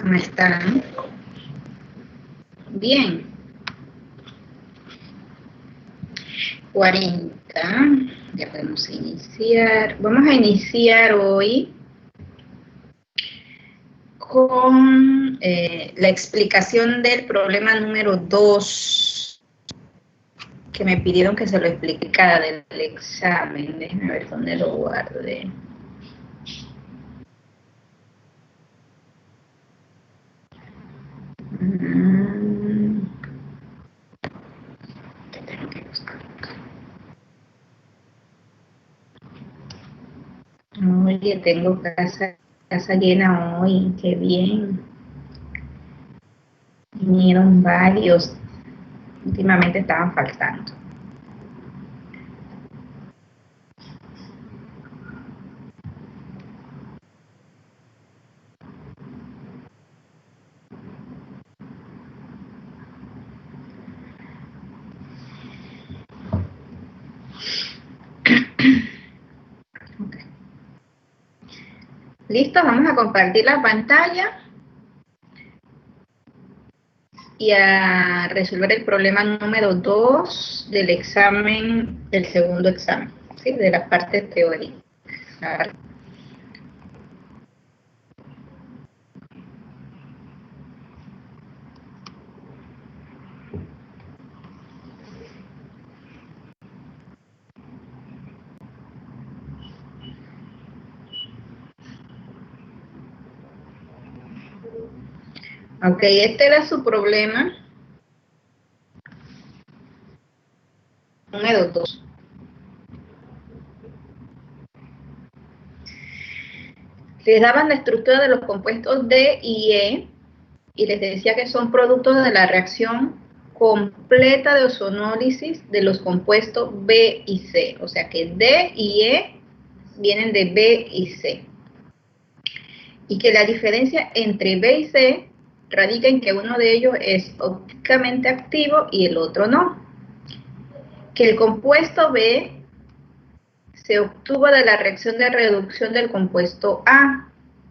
¿Cómo están? Bien. 40. Ya podemos iniciar. Vamos a iniciar hoy con la explicación del problema número 2, que me pidieron que se lo explicara del examen. Déjenme ver dónde lo guardé. Tengo que buscar. Oye, tengo casa llena hoy, qué bien. Vinieron varios. Últimamente estaban faltando. Okay. Listo, vamos a compartir la pantalla y a resolver el problema número 2 del examen, del segundo examen, ¿sí? De la parte teórica. Ok, este era su problema número 2. Les daban la estructura de los compuestos D y E y les decía que son productos de la reacción completa de ozonólisis de los compuestos B y C. O sea que D y E vienen de B y C. Y que la diferencia entre B y C radica en que uno de ellos es ópticamente activo y el otro no. Que el compuesto B se obtuvo de la reacción de reducción del compuesto A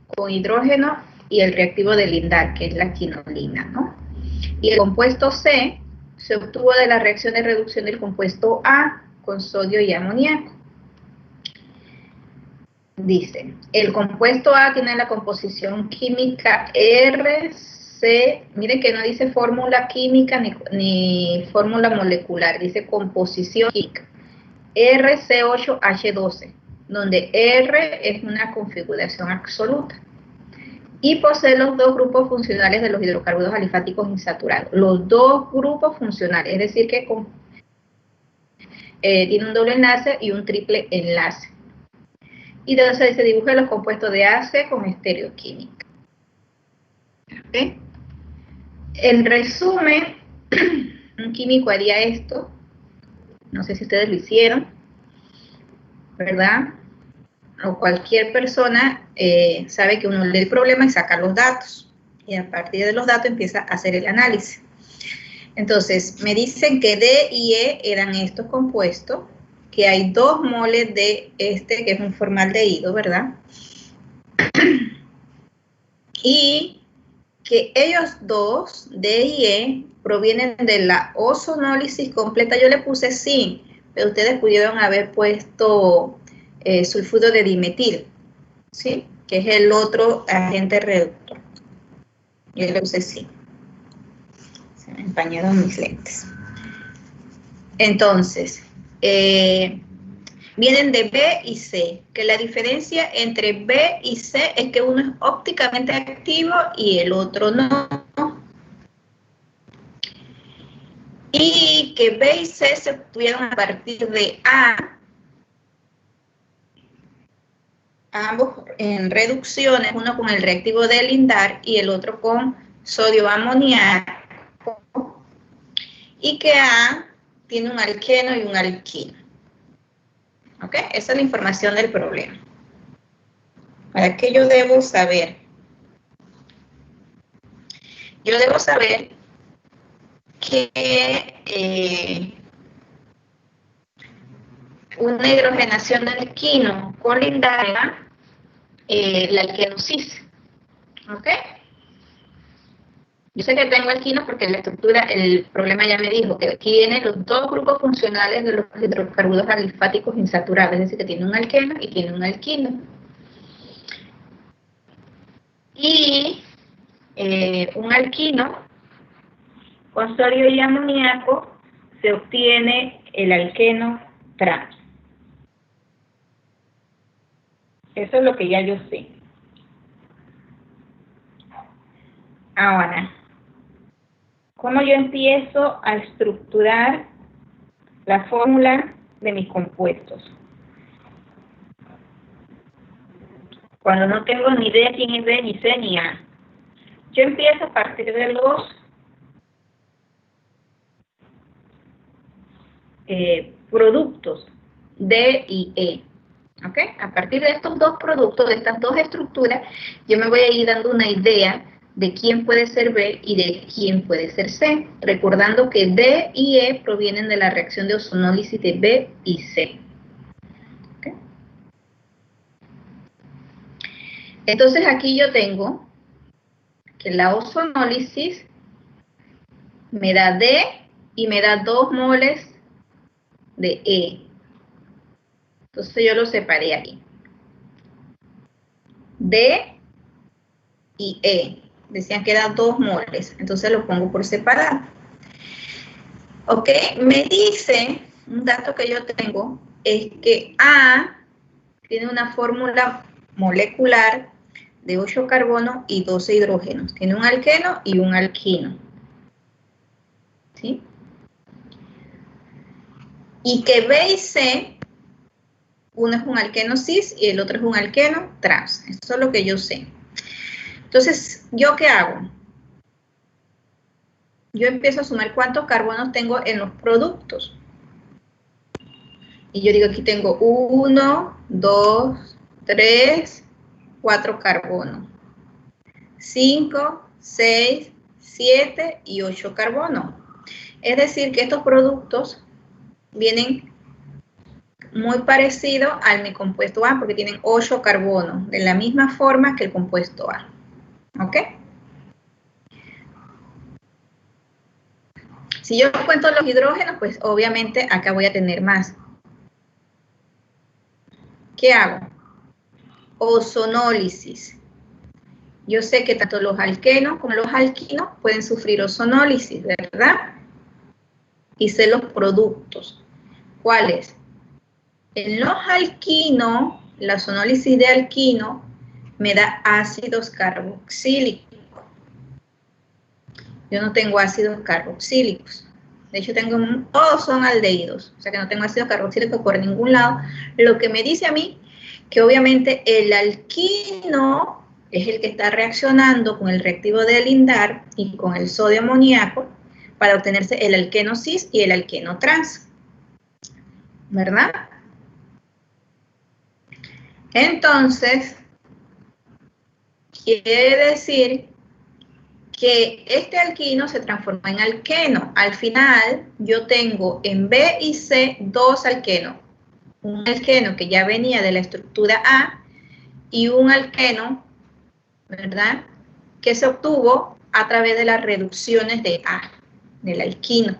con hidrógeno y el reactivo de Lindar, que es la quinolina, ¿no? Y el compuesto C se obtuvo de la reacción de reducción del compuesto A con sodio y amoníaco. Dice, el compuesto A tiene la composición química RC, miren que no dice fórmula química ni fórmula molecular, dice composición química, RC8H12, donde R es una configuración absoluta. Y posee los dos grupos funcionales de los hidrocarburos alifáticos insaturados. Los dos grupos funcionales, es decir, que tiene un doble enlace y un triple enlace. Y entonces se dibujan los compuestos de AC con estereoquímica. ¿Okay? En resumen, un químico haría esto. No sé si ustedes lo hicieron, ¿verdad? O cualquier persona sabe que uno lee el problema y saca los datos. Y a partir de los datos empieza a hacer el análisis. Entonces, me dicen que D y E eran estos compuestos, que hay 2 moles de este, que es un formaldehído, ¿verdad? Y que ellos dos, D y E, provienen de la ozonólisis completa. Yo le puse zinc, pero ustedes pudieron haber puesto sulfuro de dimetil, ¿sí? Que es el otro agente reductor. Yo le puse zinc. Se me empañaron mis lentes. Entonces, vienen de B y C, que la diferencia entre B y C es que uno es ópticamente activo y el otro no. Y que B y C se obtuvieron a partir de A, ambos en reducciones, uno con el reactivo de Lindar y el otro con sodio amoníaco, y que A tiene un alqueno y un alquino. ¿Ok? Esa es la información del problema. ¿Para qué yo debo saber? Yo debo saber que una hidrogenación del alquino con Lindar la alquenosis. ¿Ok? Yo sé que tengo alquinos porque la estructura, el problema ya me dijo que tiene los dos grupos funcionales de los hidrocarburos alifáticos insaturados, es decir, que tiene un alqueno y tiene un alquino. Y un alquino con sodio y amoníaco se obtiene el alqueno trans. Eso es lo que ya yo sé. Ahora, ¿cómo yo empiezo a estructurar la fórmula de mis compuestos? Cuando no tengo ni idea quién es B, ni C, ni A. Yo empiezo a partir de los productos D y E. ¿Ok? A partir de estos dos productos, de estas dos estructuras, yo me voy a ir dando una idea de quién puede ser B y de quién puede ser C, recordando que D y E provienen de la reacción de ozonólisis de B y C. ¿Okay? Entonces aquí yo tengo que la ozonólisis me da D y me da 2 moles de E. Entonces yo lo separé aquí. D y E. Decían que eran 2 moles, entonces lo pongo por separado. Ok, me dice, un dato que yo tengo, es que A tiene una fórmula molecular de 8 carbonos y 12 hidrógenos. Tiene un alqueno y un alquino. ¿Sí? Y que B y C, uno es un alqueno cis y el otro es un alqueno trans. Eso es lo que yo sé. Entonces, ¿yo qué hago? Yo empiezo a sumar cuántos carbonos tengo en los productos. Y yo digo, aquí tengo 1, 2, 3, 4 carbonos. 5, 6, 7 y 8 carbonos. Es decir, que estos productos vienen muy parecidos al mi compuesto A porque tienen 8 carbonos, de la misma forma que el compuesto A. ¿Ok? Si yo cuento los hidrógenos, pues obviamente acá voy a tener más. ¿Qué hago? Ozonólisis. Yo sé que tanto los alquenos como los alquinos pueden sufrir ozonólisis, ¿verdad? Y sé los productos. ¿Cuáles? En los alquinos, la ozonólisis de alquino me da ácidos carboxílicos. Yo no tengo ácidos carboxílicos. De hecho, todos son aldehídos, o sea que no tengo ácido carboxílico por ningún lado. Lo que me dice a mí que obviamente el alquino es el que está reaccionando con el reactivo de lindar y con el sodio amoníaco para obtenerse el alqueno cis y el alqueno trans. ¿Verdad? Entonces, quiere decir que este alquino se transforma en alqueno. Al final, yo tengo en B y C 2 alquenos. Un alqueno que ya venía de la estructura A y un alqueno, ¿verdad?, que se obtuvo a través de las reducciones de A, del alquino.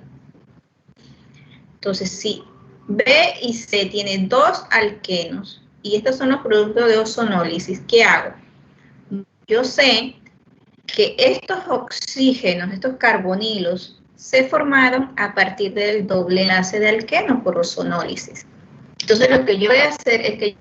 Entonces, si B y C tienen 2 alquenos y estos son los productos de ozonólisis, ¿qué hago? Yo sé que estos oxígenos, estos carbonilos, se formaron a partir del doble enlace de alqueno por ozonólisis. Entonces lo que yo voy a hacer es que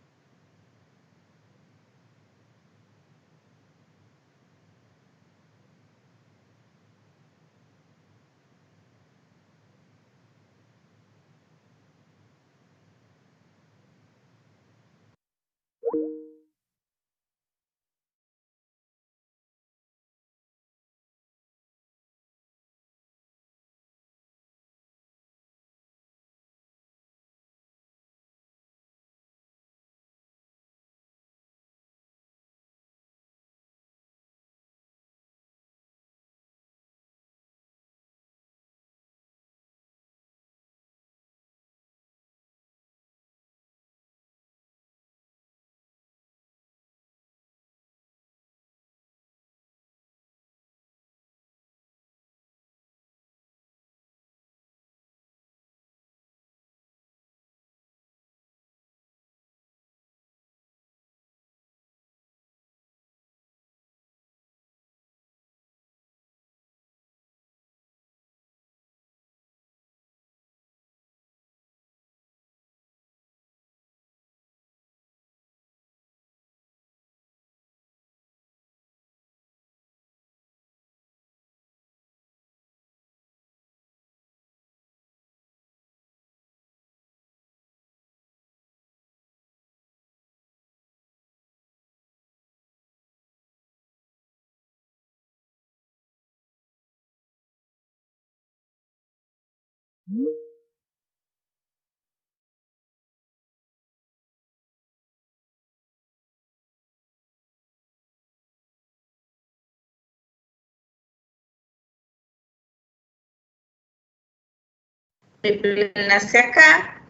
Triple enlace acá,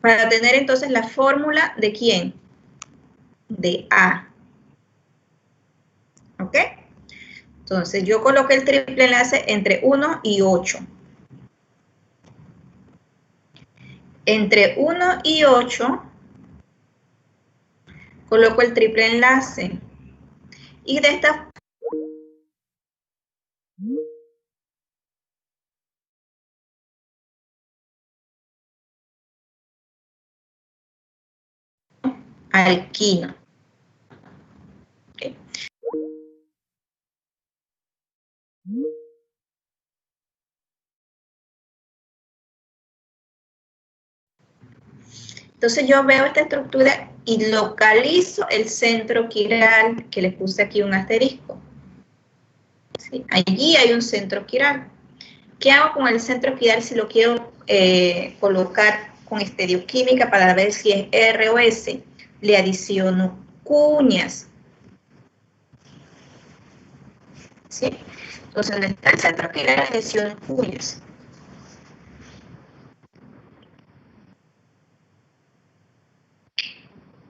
para tener entonces la fórmula de ¿quién? De A. ¿Ok? Entonces yo coloqué el triple enlace entre 1 y 8. Entre 1 y 8 coloco el triple enlace. Y de esta alquino. Okay. Entonces yo veo esta estructura y localizo el centro quiral, que le puse aquí un asterisco. ¿Sí? Allí hay un centro quiral. ¿Qué hago con el centro quiral si lo quiero colocar con estereoquímica para ver si es R o S? Le adiciono cuñas. ¿Sí? Entonces, donde está el centro quiral, le adiciono cuñas.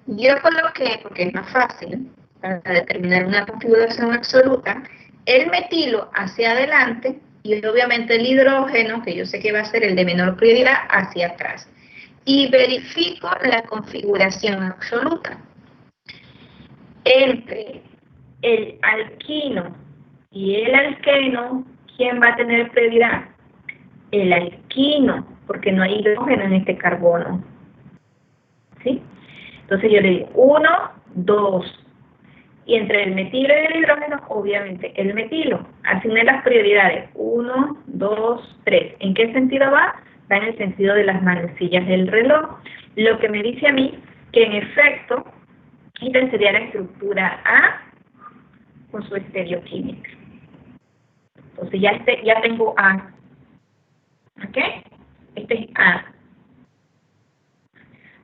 Yo coloqué, porque es más fácil, para determinar una configuración absoluta, el metilo hacia adelante y obviamente el hidrógeno, que yo sé que va a ser el de menor prioridad, hacia atrás. Y verifico la configuración absoluta. Entre el alquino y el alqueno, ¿quién va a tener prioridad? El alquino, porque no hay hidrógeno en este carbono. ¿Sí? Entonces yo le digo 1, 2. Y entre el metilo y el hidrógeno, obviamente, el metilo. Asigné las prioridades. 1, 2, 3. ¿En qué sentido va? Va en el sentido de las manecillas del reloj. Lo que me dice a mí que en efecto, esta sería la estructura A con su estereoquímica. Entonces ya tengo A. ¿Ok? Este es A.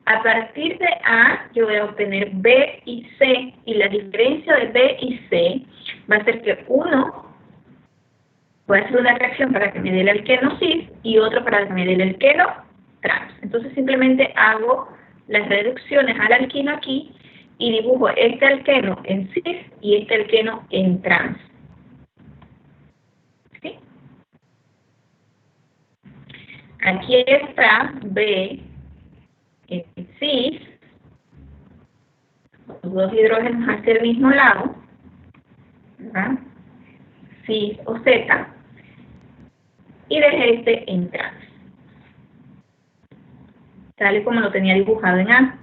A partir de A, yo voy a obtener B y C, y la diferencia de B y C va a ser que uno voy a hacer una reacción para que me dé el alqueno cis y otro para que me dé el alqueno trans. Entonces simplemente hago las reducciones al alquino aquí y dibujo este alqueno en cis y este alqueno en trans. ¿Sí? Aquí está B en cis, los dos hidrógenos hacia el mismo lado, ¿verdad? Cis o Z, y dejé este en trans, tal y como lo tenía dibujado en A.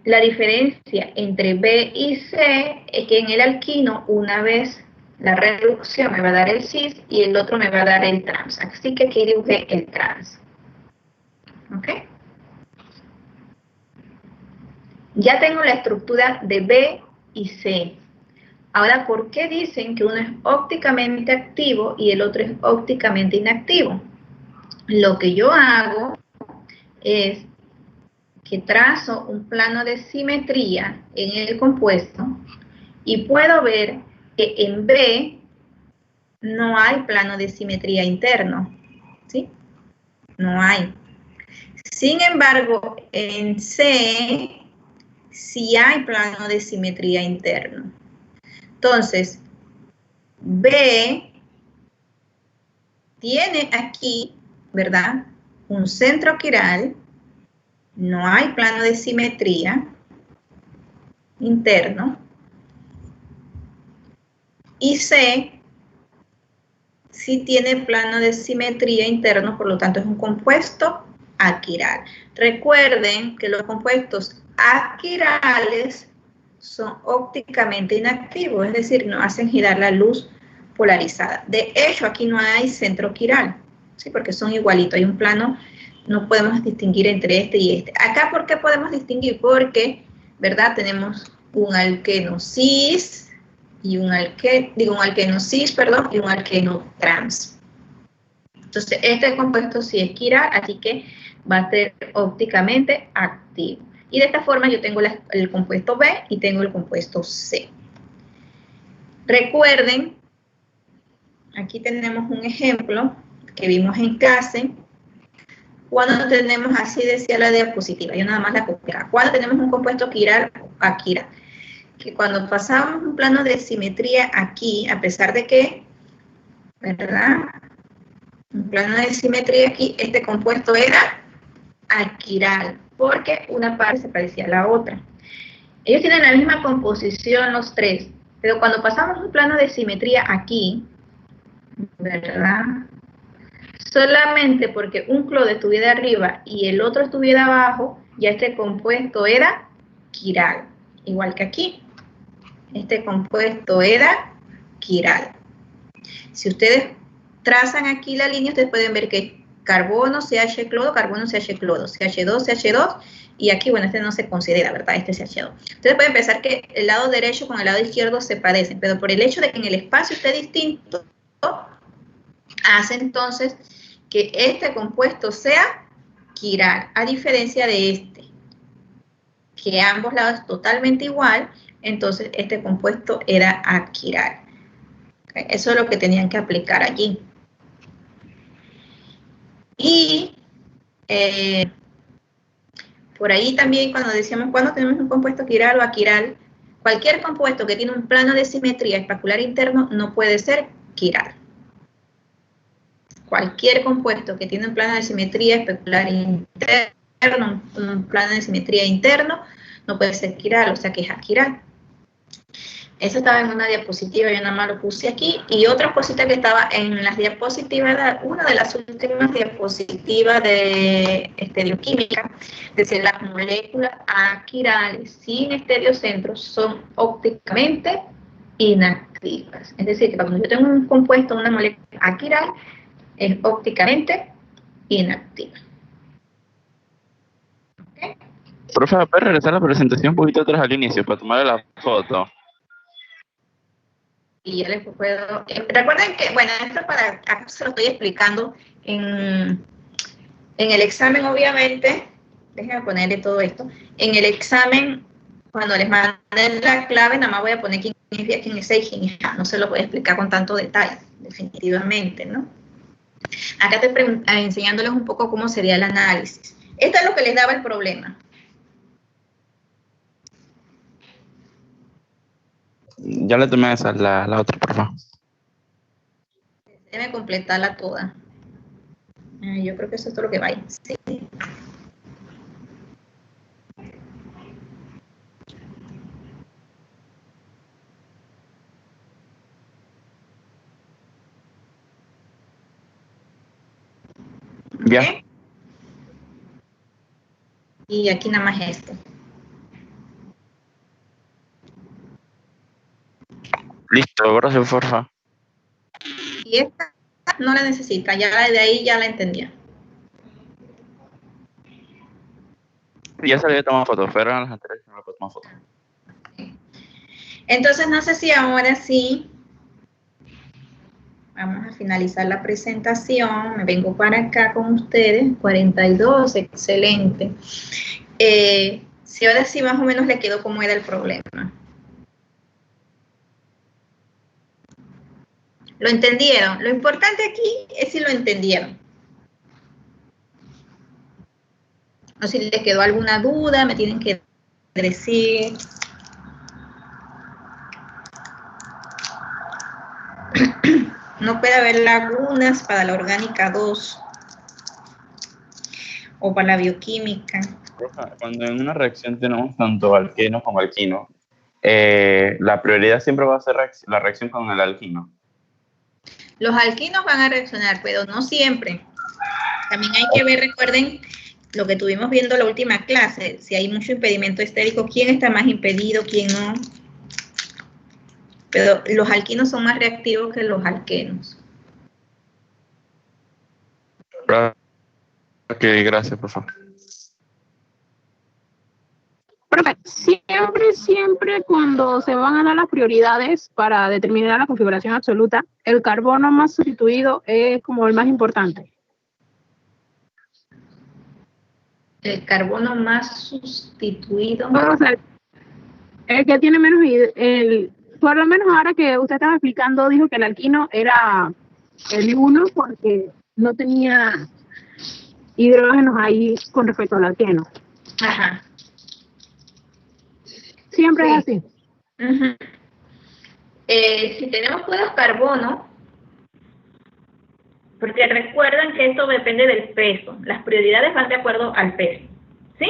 La diferencia entre B y C es que en el alquino, una vez la reducción me va a dar el cis y el otro me va a dar el trans. Así que aquí dibujé el trans. ¿Ok? Ya tengo la estructura de B y C. Ahora, ¿por qué dicen que uno es ópticamente activo y el otro es ópticamente inactivo? Lo que yo hago es que trazo un plano de simetría en el compuesto y puedo ver que en B no hay plano de simetría interno, ¿sí? No hay. Sin embargo, en C sí hay plano de simetría interno. Entonces, B tiene aquí, ¿verdad? Un centro quiral, no hay plano de simetría interno, y C sí tiene plano de simetría interno, por lo tanto es un compuesto aquiral. Recuerden que los compuestos aquirales son ópticamente inactivos, es decir, no hacen girar la luz polarizada. De hecho, aquí no hay centro quiral, ¿sí? Porque son igualitos, hay un plano, no podemos distinguir entre este y este. Acá, ¿por qué podemos distinguir? Porque, ¿verdad? Tenemos un alqueno cis y un alqueno cis, perdón, y un alqueno trans. Entonces, este compuesto sí es quiral, así que va a ser ópticamente activo. Y de esta forma yo tengo el compuesto B y tengo el compuesto C. Recuerden, aquí tenemos un ejemplo que vimos en clase. Cuando tenemos, así decía la diapositiva, yo nada más la copié. Cuando tenemos un compuesto quiral o aquiral, que cuando pasamos un plano de simetría aquí, a pesar de que, ¿verdad? Un plano de simetría aquí, este compuesto era aquiral, porque una parte se parecía a la otra. Ellos tienen la misma composición los tres, pero cuando pasamos un plano de simetría aquí, ¿verdad? Solamente porque un clodo estuviera arriba y el otro estuviera abajo, ya este compuesto era quiral, igual que aquí. Este compuesto era quiral. Si ustedes trazan aquí la línea, ustedes pueden ver que carbono, CH clodo, carbono, CH clodo, CH2, CH2, y aquí, bueno, este no se considera, ¿verdad? Este es CH2. Ustedes pueden pensar que el lado derecho con el lado izquierdo se parecen, pero por el hecho de que en el espacio esté distinto, hace entonces que este compuesto sea quiral, a diferencia de este, que ambos lados totalmente igual, entonces este compuesto era aquiral. Eso es lo que tenían que aplicar allí. Y por ahí también cuando decíamos cuando tenemos un compuesto quiral o aquiral, cualquier compuesto que tiene un plano de simetría especular interno no puede ser quiral. Cualquier compuesto que tiene un plano de simetría especular interno, un plano de simetría interno, no puede ser quiral, o sea que es aquiral. Eso estaba en una diapositiva, yo nada más lo puse aquí. Y otra cosita que estaba en las diapositivas, una de las últimas diapositivas de bioquímica, decía las moléculas aquirales sin estereocentros son ópticamente inactivas. Es decir, que cuando yo tengo un compuesto, una molécula aquiral, es ópticamente inactiva. ¿Okay? Profe, ¿puedes regresar a la presentación un poquito atrás al inicio para tomarle la foto? Y ya les puedo... recuerden que, bueno, esto para acá se lo estoy explicando en el examen, obviamente. Déjenme ponerle todo esto. En el examen, cuando les manden la clave, nada más voy a poner quién es B, quién es C y quién es A. No se lo voy a explicar con tanto detalle, definitivamente, ¿no? Acá estoy enseñándoles un poco cómo sería el análisis. Esto es lo que les daba el problema. Ya le tomé esa, la otra, por favor. Déjenme completarla toda. Yo creo que eso es todo lo que va ahí. Sí. Ya. ¿Okay? Y aquí nada más esto. Listo, gracias, por favor. Y esta no la necesita, ya de ahí ya la entendía. Ya se le había tomado fotos, pero eran las anteriores que no le puedo tomar fotos. Entonces, no sé si ahora sí vamos a finalizar la presentación. Me vengo para acá con ustedes. 42, excelente. Si ahora sí más o menos le quedó como era el problema. ¿Lo entendieron? Lo importante aquí es si lo entendieron. O si les quedó alguna duda, me tienen que decir. No puede haber lagunas para la orgánica 2 o para la bioquímica. Cuando en una reacción tenemos tanto alqueno como alquino, la prioridad siempre va a ser la reacción con el alquino. Los alquinos van a reaccionar, pero no siempre. También hay que ver, recuerden, lo que tuvimos viendo la última clase, si hay mucho impedimento estérico, quién está más impedido, quién no. Pero los alquinos son más reactivos que los alquenos. Ok, gracias, por favor. Profe, siempre cuando se van a dar las prioridades para determinar la configuración absoluta, el carbono más sustituido es como el más importante. El carbono más sustituido. O sea, el que tiene menos, por lo menos ahora que usted estaba explicando, dijo que el alquino era el 1 porque no tenía hidrógenos ahí con respecto al alqueno. Ajá. Siempre Sí. es así. Uh-huh. Si tenemos puros carbonos, porque recuerden que esto depende del peso, las prioridades van de acuerdo al peso, ¿sí?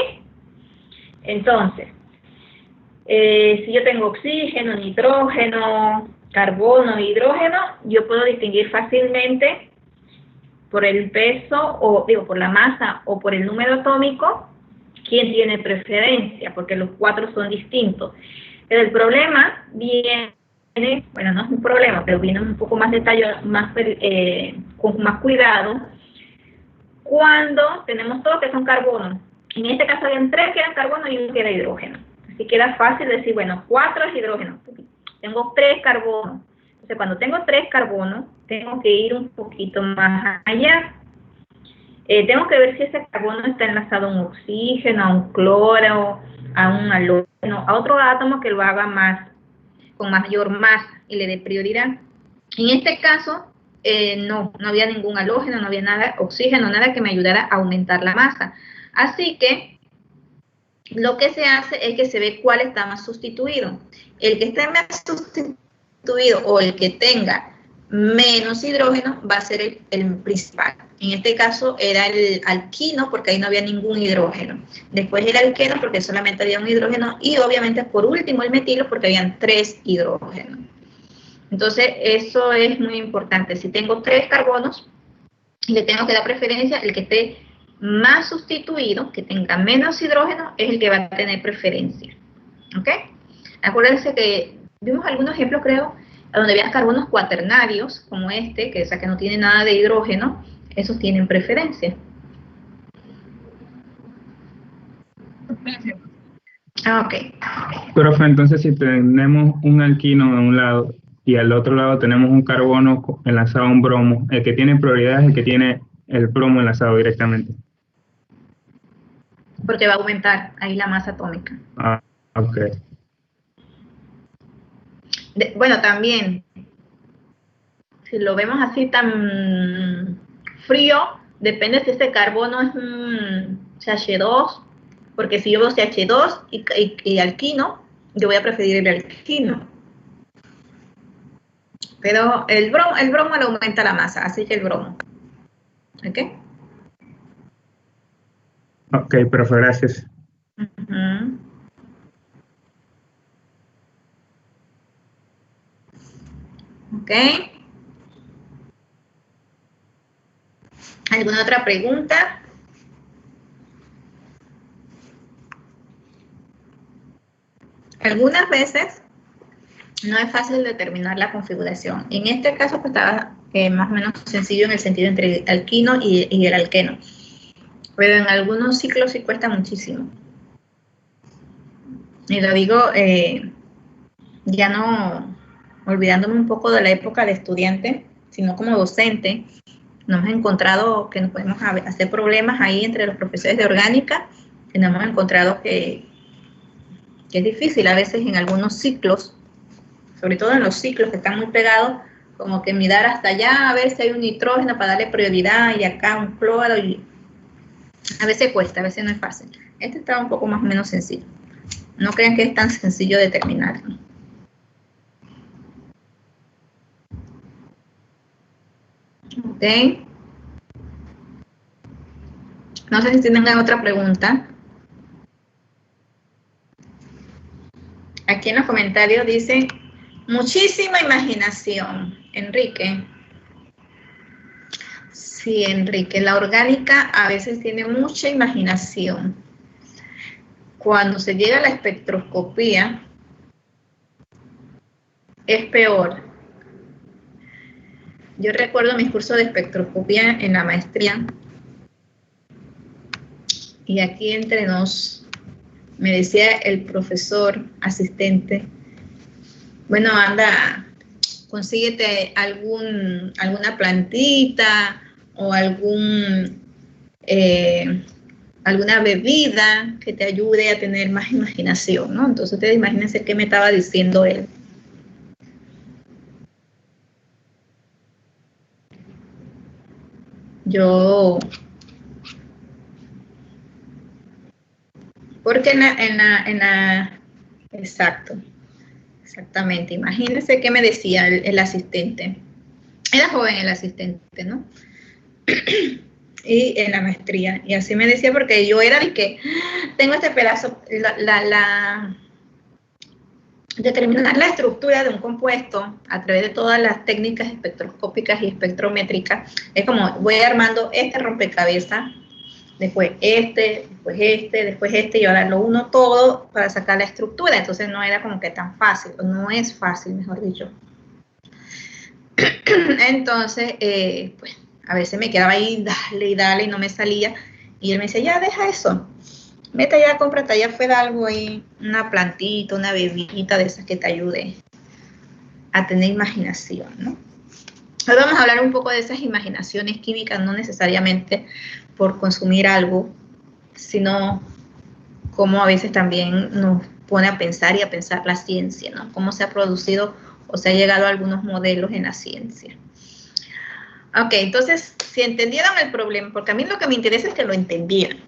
Entonces, si yo tengo oxígeno, nitrógeno, carbono, hidrógeno, yo puedo distinguir fácilmente por el peso, o digo, por la masa o por el número atómico, quién tiene preferencia, porque los 4 son distintos. Pero el problema viene, bueno, no es un problema, pero viene un poco más detallado, con más cuidado, cuando tenemos todos que son carbonos. En este caso habían 3 que eran carbono y 1 que era hidrógeno. Así que era fácil decir, bueno, 4 es hidrógeno. Tengo 3 carbonos. Entonces, cuando tengo 3 carbonos, tengo que ir un poquito más allá. Tengo que ver si ese carbono está enlazado a un oxígeno, a un cloro, a un halógeno, a otro átomo que lo haga más, con mayor masa y le dé prioridad. En este caso, no había ningún halógeno, no había nada, oxígeno, nada que me ayudara a aumentar la masa. Así que lo que se hace es que se ve cuál está más sustituido. El que esté más sustituido o el que tenga menos hidrógeno va a ser el principal. En este caso era el alquino porque ahí no había ningún hidrógeno. Después el alqueno porque solamente había un hidrógeno y obviamente por último el metilo porque habían 3 hidrógenos. Entonces eso es muy importante. Si tengo 3 carbonos, le tengo que dar preferencia el que esté más sustituido, que tenga menos hidrógeno, es el que va a tener preferencia. ¿Ok? Acuérdense que vimos algunos ejemplos, creo, donde había carbonos cuaternarios, como este, que no tiene nada de hidrógeno, esos tienen preferencia. Ok. Profe, entonces si tenemos un alquino a un lado y al otro lado tenemos un carbono enlazado a un bromo, el que tiene prioridad es el que tiene el bromo enlazado directamente. Porque va a aumentar ahí la masa atómica. Ah, ok. Bueno, también, si lo vemos así tan frío, depende si este carbono es un CH2, porque si yo veo CH2 y alquino, yo voy a preferir el alquino. Pero el bromo le aumenta la masa, así que el bromo. ¿Ok? Ok, profe, gracias. Uh-huh. ¿Ok? ¿Alguna otra pregunta? Algunas veces no es fácil determinar la configuración. En este caso pues estaba más o menos sencillo en el sentido entre el alquino y el alqueno. Pero en algunos ciclos sí cuesta muchísimo. Y lo digo ya no olvidándome un poco de la época de estudiante, sino como docente. Nos hemos encontrado que nos podemos hacer problemas ahí entre los profesores de orgánica, que nos hemos encontrado que es difícil a veces en algunos ciclos, sobre todo en los ciclos que están muy pegados, como que mirar hasta allá a ver si hay un nitrógeno para darle prioridad y acá un cloro, y a veces cuesta, a veces no es fácil. Este está un poco más o menos sencillo. No crean que es tan sencillo determinarlo. Ok. No sé si tienen otra pregunta. Aquí en los comentarios dice, muchísima imaginación, Enrique. Sí, Enrique, la orgánica a veces tiene mucha imaginación. Cuando se llega a la espectroscopía, es peor. Yo recuerdo mis cursos de espectroscopía en la maestría, y aquí entre nos, me decía el profesor asistente, bueno, anda, consíguete alguna plantita o alguna bebida que te ayude a tener más imaginación, ¿no? Entonces ustedes imagínense qué me estaba diciendo él. Porque exactamente, imagínense qué me decía el asistente. Era joven el asistente, ¿no? Y en la maestría. Y así me decía porque yo era de que tengo este pedazo, determinar la estructura de un compuesto a través de todas las técnicas espectroscópicas y espectrométricas. Es como voy armando este rompecabezas, después después este, y ahora lo uno todo para sacar la estructura. Entonces no era como que tan fácil, o no es fácil, mejor dicho. Entonces, pues, a veces me quedaba ahí, dale, y no me salía. Y él me decía, ya, deja eso. Vete allá, cómprate allá afuera algo ahí, una plantita, una bebidita de esas que te ayude a tener imaginación, ¿no? Hoy vamos a hablar un poco de esas imaginaciones químicas, no necesariamente por consumir algo, sino cómo a veces también nos pone a pensar y a pensar la ciencia, ¿no? Cómo se ha producido o se ha llegado a algunos modelos en la ciencia. Ok, entonces, si entendieron el problema, porque a mí lo que me interesa es que lo entendieran.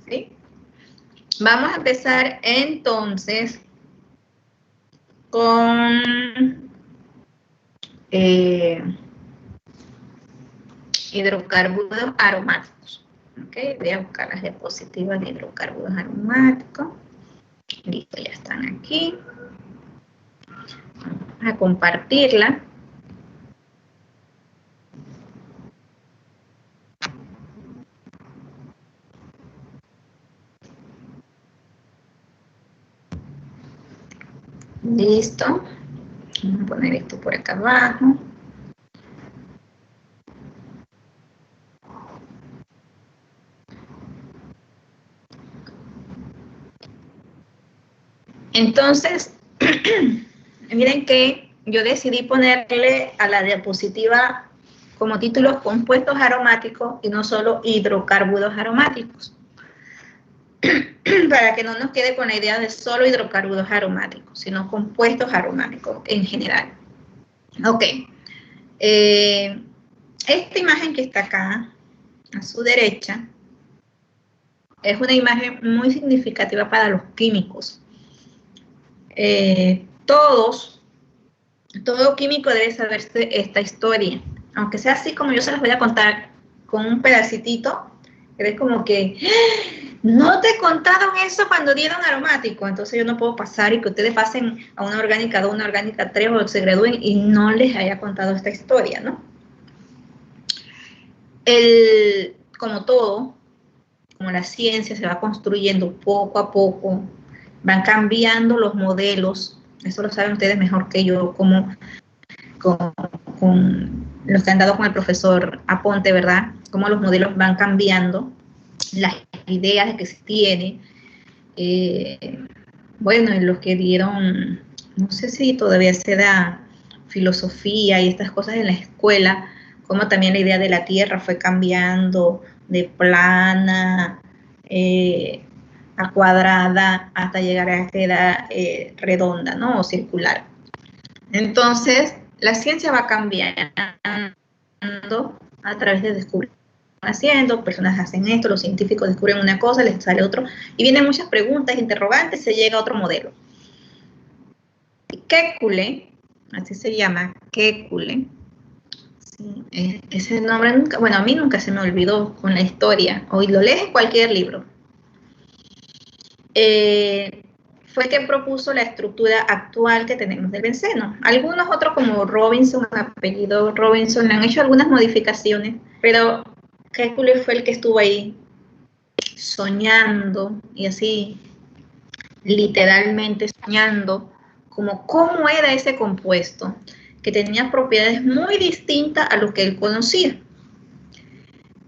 ¿Sí? Vamos a empezar entonces con hidrocarburos aromáticos. Ok, voy a buscar las diapositivas de hidrocarburos aromáticos. Listo, ya están aquí. Vamos a compartirla. Listo. Vamos a poner esto por acá abajo. Entonces, miren que yo decidí ponerle a la diapositiva como título compuestos aromáticos y no solo hidrocarburos aromáticos. Para que no nos quede con la idea de solo hidrocarburos aromáticos, sino compuestos aromáticos en general. Ok. Esta imagen que está acá, a su derecha, es una imagen muy significativa para los químicos. Todo químico debe saberse esta historia, aunque sea así como yo se las voy a contar con un pedacitito, que es como que no te contaron eso cuando dieron aromático, entonces yo no puedo pasar y que ustedes pasen a una orgánica 2, una orgánica 3 o se gradúen y no les haya contado esta historia, ¿no? Como todo, como la ciencia se va construyendo poco a poco, van cambiando los modelos, eso lo saben ustedes mejor que yo, como con los que han dado con el profesor Aponte, ¿verdad? Cómo los modelos van cambiando, las ideas que se tiene. Bueno, en los que dieron, no sé si todavía se da filosofía y estas cosas en la escuela, como también la idea de la Tierra fue cambiando de plana a cuadrada hasta llegar a quedar redonda, ¿no? O circular. Entonces, la ciencia va cambiando a través de descubrir haciendo, personas hacen esto, los científicos descubren una cosa, les sale otro, y vienen muchas preguntas, interrogantes, se llega a otro modelo. Kekule, así se llama, Kekule, sí, ese nombre nunca, bueno, a mí nunca se me olvidó con la historia, hoy lo lees en cualquier libro. Fue quien propuso la estructura actual que tenemos del benceno. Algunos otros como Robinson, apellido Robinson, han hecho algunas modificaciones, pero Kekule fue el que estuvo ahí soñando y así literalmente soñando como cómo era ese compuesto que tenía propiedades muy distintas a lo que él conocía.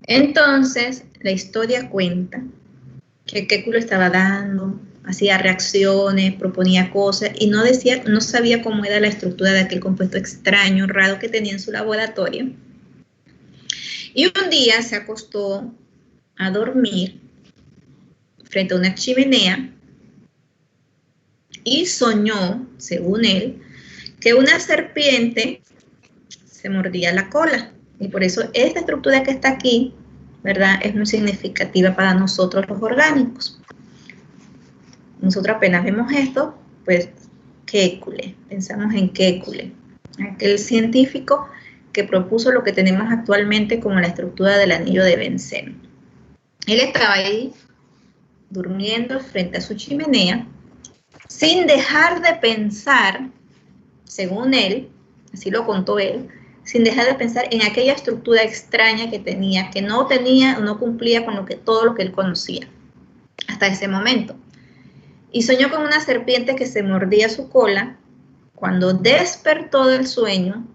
Entonces la historia cuenta que Kekulo estaba dando, hacía reacciones, proponía cosas y no sabía cómo era la estructura de aquel compuesto extraño, raro que tenía en su laboratorio. Y un día se acostó a dormir frente a una chimenea y soñó, según él, que una serpiente se mordía la cola. Y por eso esta estructura que está aquí, ¿verdad?, es muy significativa para nosotros los orgánicos. Nosotros apenas vemos esto, pues Kekule, pensamos en Kekule, aquel científico que propuso lo que tenemos actualmente como la estructura del anillo de benceno. Él estaba ahí durmiendo frente a su chimenea, sin dejar de pensar, según él, así lo contó él, sin dejar de pensar en aquella estructura extraña que tenía, que no cumplía con todo lo que él conocía hasta ese momento. Y soñó con una serpiente que se mordía su cola. Cuando despertó del sueño,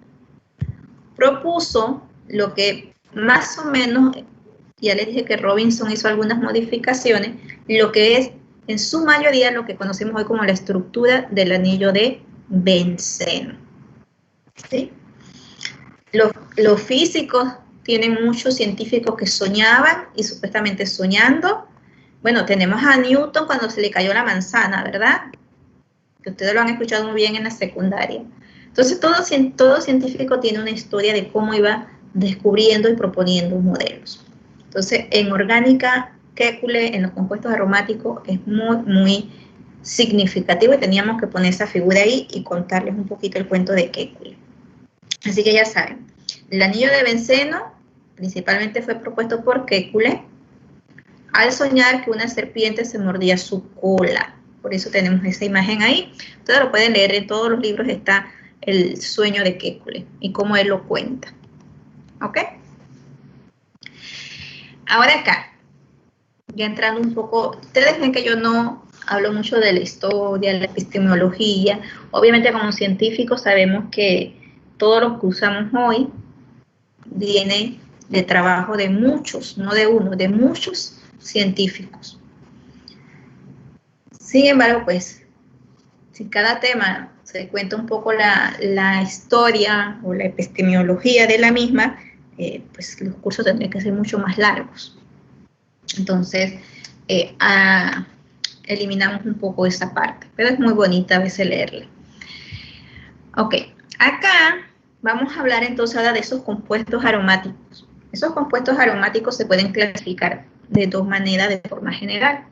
propuso lo que más o menos, ya les dije que Robinson hizo algunas modificaciones, lo que es en su mayoría lo que conocemos hoy como la estructura del anillo de benceno. ¿Sí? Los físicos tienen muchos científicos que soñaban y supuestamente soñando. Bueno, tenemos a Newton cuando se le cayó la manzana, ¿verdad? Que ustedes lo han escuchado muy bien en la secundaria. Entonces, todo científico tiene una historia de cómo iba descubriendo y proponiendo modelos. Entonces, en orgánica, Kekule, en los compuestos aromáticos, es muy, muy significativo y teníamos que poner esa figura ahí y contarles un poquito el cuento de Kekule. Así que ya saben, el anillo de benceno principalmente fue propuesto por Kekule al soñar que una serpiente se mordía su cola. Por eso tenemos esa imagen ahí. Ustedes lo pueden leer, en todos los libros está el sueño de Kekule y cómo él lo cuenta. ¿Ok? Ahora acá, ya entrando un poco, ustedes ven que yo no hablo mucho de la historia, la epistemología. Obviamente como científicos sabemos que todo lo que usamos hoy viene de trabajo de muchos, no de uno, de muchos científicos. Sin embargo, pues, si cada tema se cuenta un poco la historia o la epistemología de la misma, pues los cursos tendrían que ser mucho más largos. Entonces, eliminamos un poco esa parte, pero es muy bonita a veces leerla. Ok, acá vamos a hablar entonces ahora de esos compuestos aromáticos. Esos compuestos aromáticos se pueden clasificar de dos maneras de forma general.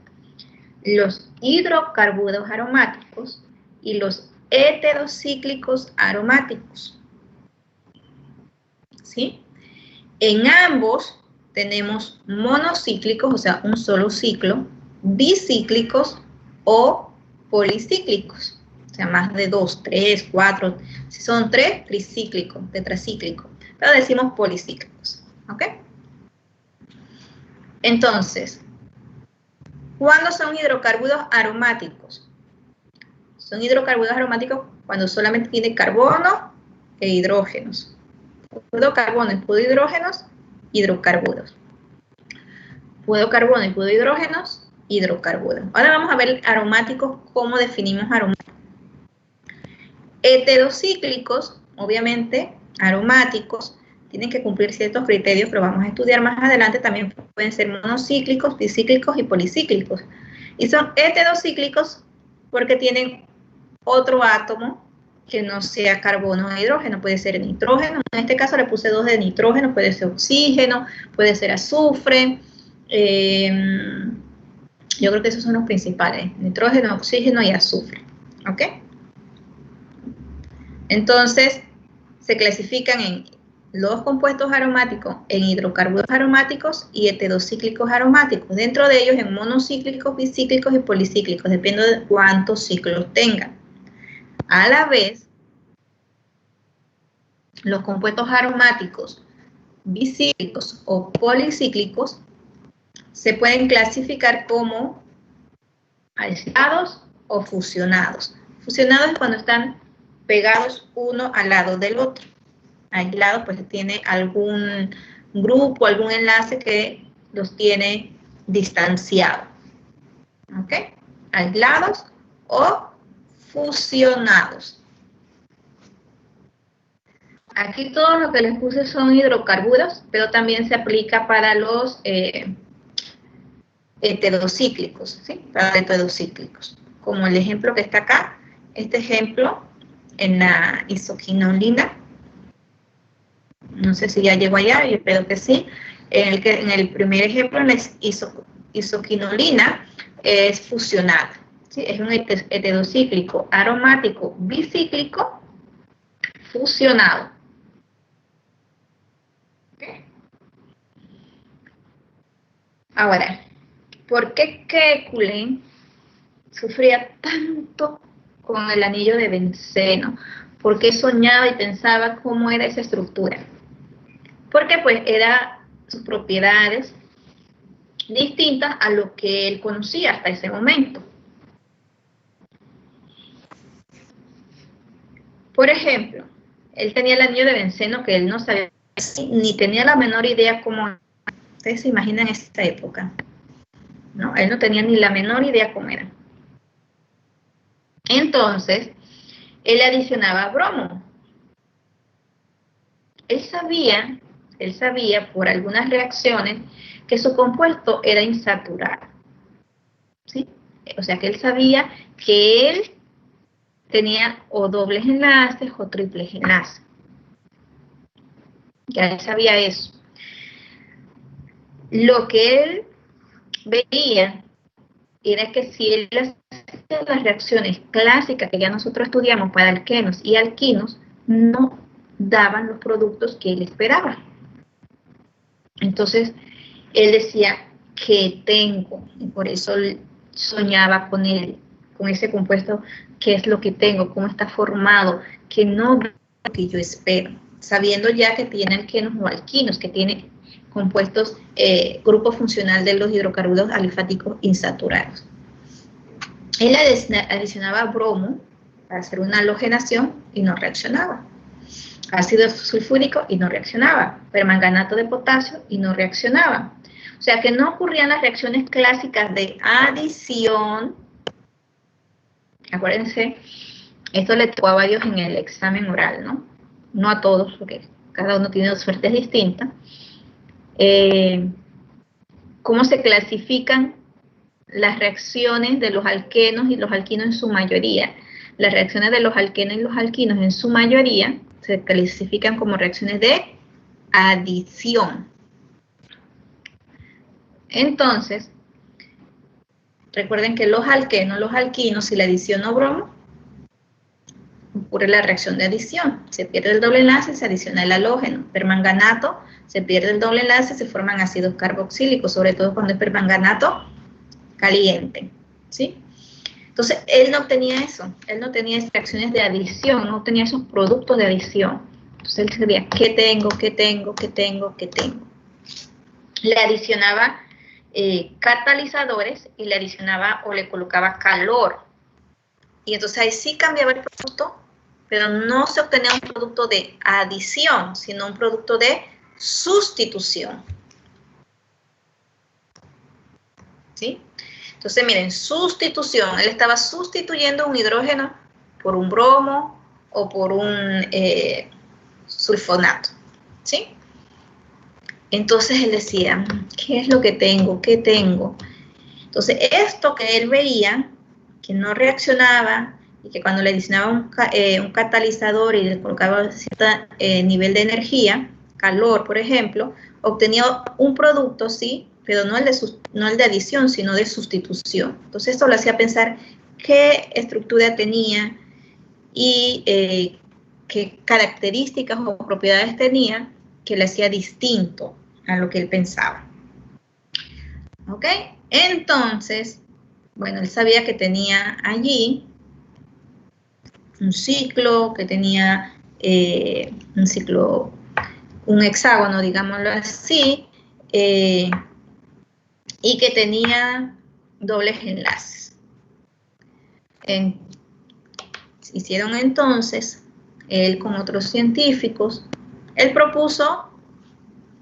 Los hidrocarburos aromáticos y los heterocíclicos aromáticos. ¿Sí? En ambos tenemos monocíclicos, o sea, un solo ciclo, bicíclicos o policíclicos. O sea, más de 2, 3, 4. Si son 3, tricíclicos, tetracíclicos. Pero decimos policíclicos. ¿Ok? Entonces, ¿cuándo son hidrocarburos aromáticos? Son hidrocarburos aromáticos cuando solamente tiene carbono e hidrógenos. Puro carbono y puro hidrógenos, hidrocarburos. Puro carbono y puro hidrógenos, hidrocarburos. Ahora vamos a ver aromáticos, cómo definimos aromáticos. Heterocíclicos, obviamente, aromáticos, tienen que cumplir ciertos criterios, pero vamos a estudiar más adelante, también pueden ser monocíclicos, bicíclicos y policíclicos. Y son heterocíclicos porque tienen otro átomo que no sea carbono o hidrógeno, puede ser nitrógeno, en este caso le puse 2 de nitrógeno, puede ser oxígeno, puede ser azufre, yo creo que esos son los principales, nitrógeno, oxígeno y azufre, ¿ok? Entonces, se clasifican en los compuestos aromáticos en hidrocarburos aromáticos y heterocíclicos aromáticos. Dentro de ellos en monocíclicos, bicíclicos y policíclicos, depende de cuántos ciclos tengan. A la vez, los compuestos aromáticos bicíclicos o policíclicos se pueden clasificar como aislados o fusionados. Fusionados es cuando están pegados uno al lado del otro. Aislados pues tiene algún grupo, algún enlace que los tiene distanciados, ¿ok? Aislados o fusionados. Aquí todo lo que les puse son hidrocarburos, pero también se aplica para los heterocíclicos, ¿sí? Para los heterocíclicos. Como el ejemplo que está acá, este ejemplo en la isoquinolina. No sé si ya llegó allá, yo espero que sí. En el primer ejemplo, en la isoquinolina, es fusionada, ¿sí? Es un heterocíclico aromático bicíclico fusionado. ¿Okay? Ahora, ¿por qué Kekulen sufría tanto con el anillo de benceno? ¿Por qué soñaba y pensaba cómo era esa estructura? Porque pues era sus propiedades distintas a lo que él conocía hasta ese momento. Por ejemplo, él tenía el anillo de benceno que él no sabía ni tenía la menor idea cómo era. Ustedes se imaginan esta época, ¿no? Él no tenía ni la menor idea cómo era. Entonces, él adicionaba bromo. Él sabía por algunas reacciones que su compuesto era insaturado, ¿sí? O sea que él sabía que él tenía o dobles enlaces o triples enlaces. Ya él sabía eso. Lo que él veía era que si él hacía las reacciones clásicas que ya nosotros estudiamos para alquenos y alquinos, no daban los productos que él esperaba. Entonces, él decía, ¿qué tengo? Y por eso soñaba con él, con ese compuesto, ¿qué es lo que tengo? ¿Cómo está formado? Que no veo lo que yo espero, sabiendo ya que tiene alquenos o alquinos, que tiene compuestos, grupo funcional de los hidrocarburos alifáticos insaturados. Él adicionaba bromo para hacer una halogenación y no reaccionaba. Ácido sulfúrico y no reaccionaba. Permanganato de potasio y no reaccionaba. O sea que no ocurrían las reacciones clásicas de adición. Acuérdense, esto le tocó a varios en el examen oral, ¿no? No a todos, porque cada uno tiene suertes distintas. ¿Cómo se clasifican las reacciones de los alquenos y los alquinos en su mayoría? Las reacciones de los alquenos y los alquinos en su mayoría se clasifican como reacciones de adición. Entonces, recuerden que los alquenos, los alquinos, si la adición no bromo, ocurre la reacción de adición. Se pierde el doble enlace y se adiciona el halógeno. Permanganato, se pierde el doble enlace y se forman ácidos carboxílicos, sobre todo cuando es permanganato caliente, ¿sí? Entonces, él no tenía eso, él no tenía esas reacciones de adición, no tenía esos productos de adición. Entonces, él sabía, ¿qué tengo, qué tengo, qué tengo, qué tengo? Le adicionaba catalizadores y le adicionaba o le colocaba calor. Y entonces ahí sí cambiaba el producto, pero no se obtenía un producto de adición, sino un producto de sustitución. ¿Sí? Entonces, miren, sustitución. Él estaba sustituyendo un hidrógeno por un bromo o por un sulfonato. ¿Sí? Entonces, él decía, ¿qué es lo que tengo? ¿Qué tengo? Entonces, esto que él veía, que no reaccionaba, y que cuando le adicionaba un catalizador y le colocaba cierto nivel de energía, calor, por ejemplo, obtenía un producto, sí, pero no el de adición, sino de sustitución. Entonces, esto lo hacía pensar qué estructura tenía y qué características o propiedades tenía que le hacía distinto a lo que él pensaba. ¿Ok? Entonces, bueno, él sabía que tenía allí un ciclo, que tenía un ciclo, un hexágono, digámoslo así, y que tenía dobles enlaces. Hicieron entonces, él con otros científicos, él propuso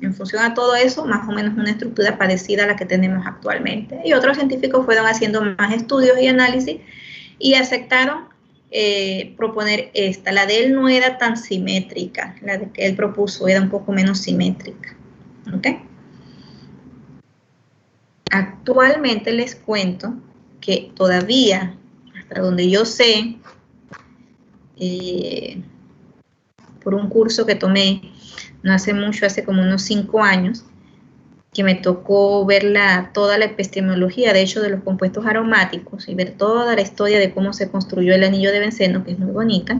En función a todo eso, más o menos una estructura parecida a la que tenemos actualmente. Y otros científicos fueron haciendo más estudios y análisis y aceptaron proponer esta. La de él no era tan simétrica, la de que él propuso era un poco menos simétrica. ¿Ok? Actualmente les cuento que todavía, hasta donde yo sé, por un curso que tomé no hace mucho, hace como unos 5 años, que me tocó ver toda la epistemología, de hecho, de los compuestos aromáticos y ver toda la historia de cómo se construyó el anillo de benceno, que es muy bonita.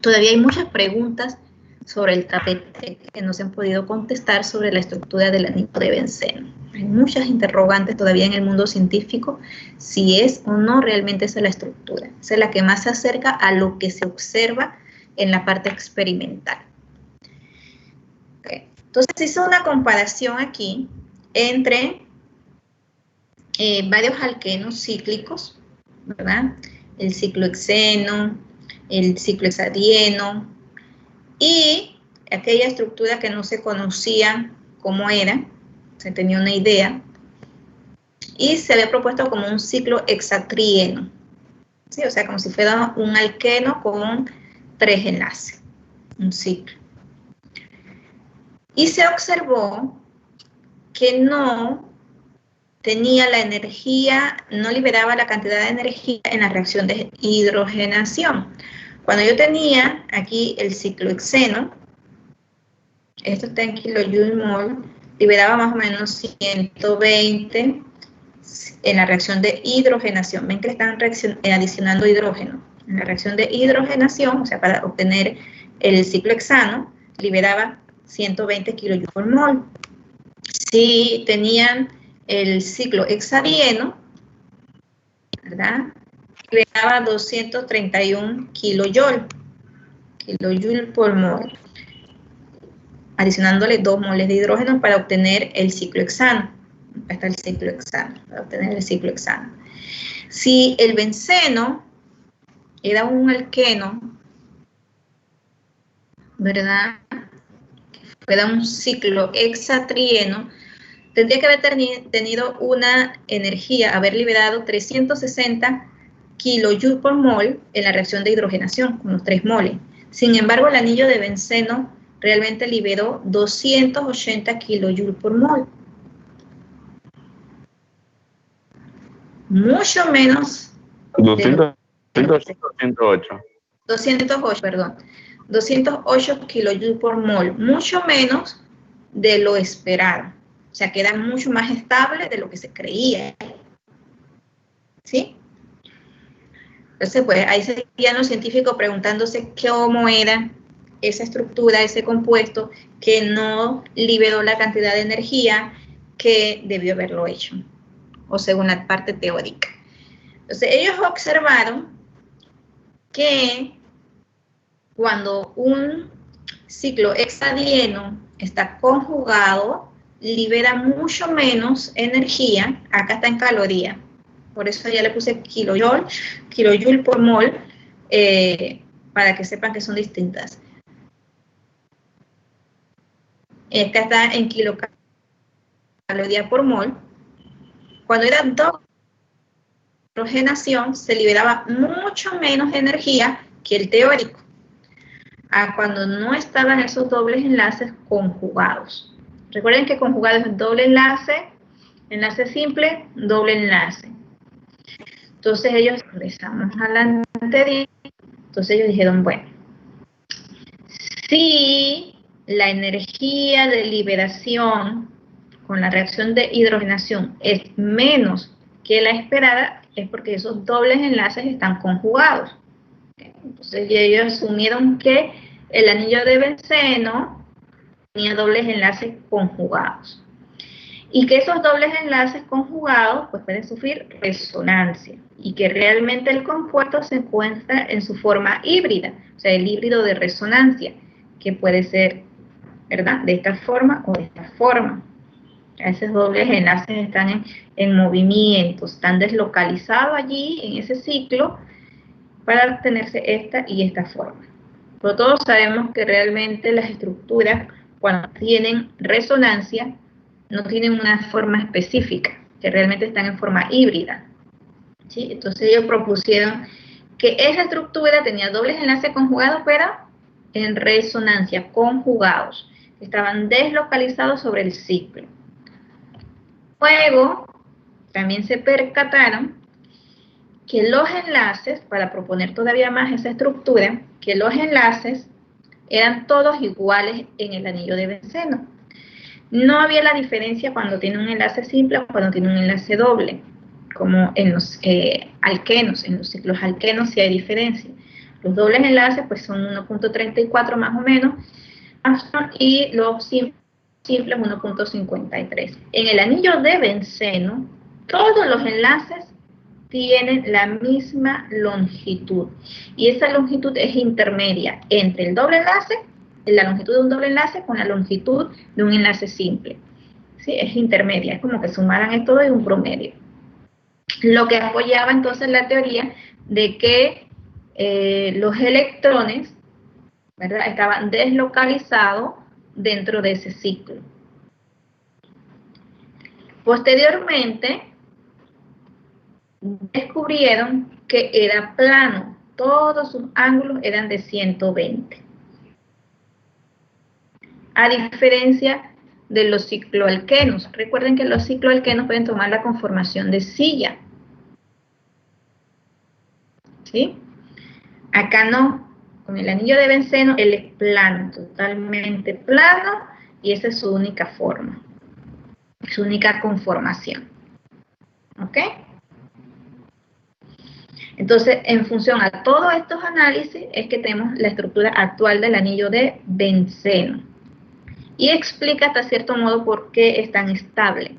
Todavía hay muchas preguntas sobre el tapete que no se han podido contestar sobre la estructura del anillo de benceno. Hay muchas interrogantes todavía en el mundo científico si es o no realmente esa la estructura. Esa es la que más se acerca a lo que se observa en la parte experimental. Okay. Entonces hice una comparación aquí entre varios alquenos cíclicos, ¿verdad? El ciclohexeno, el ciclohexadieno y aquella estructura que no se conocía cómo era, se tenía una idea, y se había propuesto como un ciclohexatrieno, ¿sí? O sea, como si fuera un alqueno con 3 enlaces, un ciclo. Y se observó que no tenía la energía, no liberaba la cantidad de energía en la reacción de hidrogenación. Cuando yo tenía aquí el ciclohexeno, esto está en kJ/mol, liberaba más o menos 120 en la reacción de hidrogenación. Ven que le están adicionando hidrógeno. En la reacción de hidrogenación, o sea, para obtener el ciclohexano, liberaba 120 kJ/mol. Si tenían el ciclohexadieno, ¿verdad? Liberaba 231 kJ por mol, adicionándole 2 moles de hidrógeno para obtener el ciclohexano. Acá está el ciclohexano, para obtener el ciclohexano. Si el benceno era un alqueno, ¿verdad? Fuera un ciclohexatrieno, tendría que haber tenido una energía, haber liberado 360 kJ por mol en la reacción de hidrogenación, con los 3 moles. Sin embargo, el anillo de benceno realmente liberó 280 kJ por mol. Mucho menos. 208. 208, perdón. 208 kJ por mol, mucho menos de lo esperado. O sea, que era mucho más estable de lo que se creía. ¿Sí? Entonces, pues, ahí seguían los científicos preguntándose cómo era esa estructura, ese compuesto, que no liberó la cantidad de energía que debió haberlo hecho, o según la parte teórica. Entonces, ellos observaron que cuando un ciclohexadieno está conjugado, libera mucho menos energía, acá está en calorías, por eso ya le puse kilojoule por mol, para que sepan que son distintas. Esta está en kilocalorías por mol. Cuando era doble hidrogenación, se liberaba mucho menos energía que el teórico, a cuando no estaban esos dobles enlaces conjugados. Recuerden que conjugado es doble enlace, enlace simple, doble enlace. Entonces ellos, regresamos a la anterior, entonces ellos dijeron, bueno, si la energía de liberación con la reacción de hidrogenación es menos que la esperada, es porque esos dobles enlaces están conjugados. Entonces ellos asumieron que el anillo de benceno tenía dobles enlaces conjugados. Y que esos dobles enlaces conjugados pues pueden sufrir resonancia. Y que realmente el compuesto se encuentra en su forma híbrida, o sea, el híbrido de resonancia, que puede ser, ¿verdad?, de esta forma o de esta forma. Esos dobles enlaces están en movimiento, están deslocalizados allí en ese ciclo para obtenerse esta y esta forma. Pero todos sabemos que realmente las estructuras cuando tienen resonancia, no tienen una forma específica, que realmente están en forma híbrida. ¿Sí? Entonces ellos propusieron que esa estructura tenía dobles enlaces conjugados, pero en resonancia, conjugados, que estaban deslocalizados sobre el ciclo. Luego, también se percataron que los enlaces, para proponer todavía más esa estructura, que los enlaces eran todos iguales en el anillo de benceno. No había la diferencia cuando tiene un enlace simple o cuando tiene un enlace doble, como en los alquenos, en los ciclos alquenos sí hay diferencia. Los dobles enlaces pues son 1.34 más o menos, y los simples 1.53. En el anillo de benceno, todos los enlaces tienen la misma longitud, y esa longitud es intermedia entre el doble enlace, la longitud de un doble enlace con la longitud de un enlace simple. ¿Sí? Es intermedia, es como que sumaran esto de un promedio. Lo que apoyaba entonces la teoría de que los electrones, ¿verdad?, estaban deslocalizados dentro de ese ciclo. Posteriormente, descubrieron que era plano, todos sus ángulos eran de 120. A diferencia de los cicloalquenos. Recuerden que los cicloalquenos pueden tomar la conformación de silla. ¿Sí? Acá no. Con el anillo de benceno, él es plano, totalmente plano, y esa es su única forma, su única conformación. ¿Ok? Entonces, en función a todos estos análisis, es que tenemos la estructura actual del anillo de benceno. Y explica hasta cierto modo por qué es tan estable.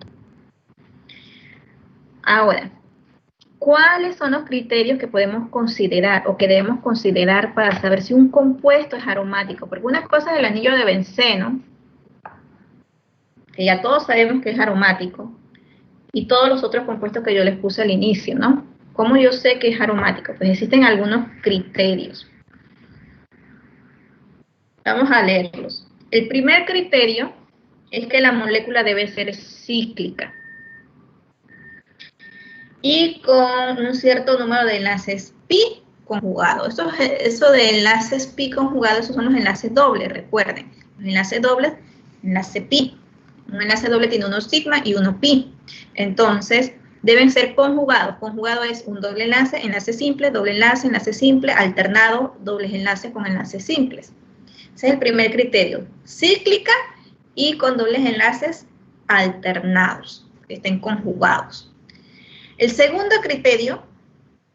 Ahora, ¿cuáles son los criterios que podemos considerar o que debemos considerar para saber si un compuesto es aromático? Porque una cosa es el anillo de benceno, que ya todos sabemos que es aromático, y todos los otros compuestos que yo les puse al inicio, ¿no? ¿Cómo yo sé que es aromático? Pues existen algunos criterios. Vamos a leerlos. El primer criterio es que la molécula debe ser cíclica y con un cierto número de enlaces pi conjugados. Eso de enlaces pi conjugados, esos son los enlaces dobles, recuerden. Los enlaces dobles, enlace pi. Un enlace doble tiene uno sigma y uno pi. Entonces, deben ser conjugados. Conjugado es un doble enlace simple, enlace simple, alternado, dobles enlaces con enlaces simples. Ese es el primer criterio. Cíclica y con dobles enlaces alternados, que estén conjugados. El segundo criterio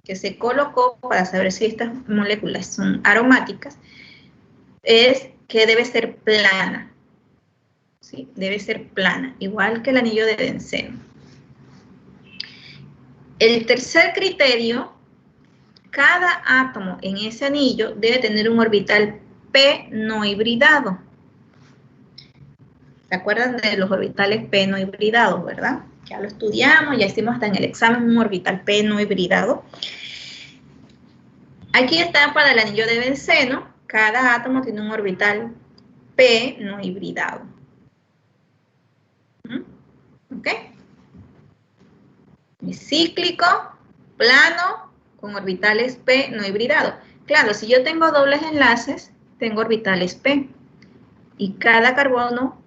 que se colocó para saber si estas moléculas son aromáticas es que debe ser plana. ¿Sí? Debe ser plana, igual que el anillo de benceno. El tercer criterio, cada átomo en ese anillo debe tener un orbital P no hibridado. ¿Se acuerdan de los orbitales P no hibridados, verdad? Ya lo estudiamos, ya hicimos hasta en el examen un orbital P no hibridado. Aquí está para el anillo de benceno, cada átomo tiene un orbital P no hibridado. ¿Ok? Es cíclico, plano, con orbitales P no hibridados. Claro, si yo tengo dobles enlaces, tengo orbitales P. Y cada carbono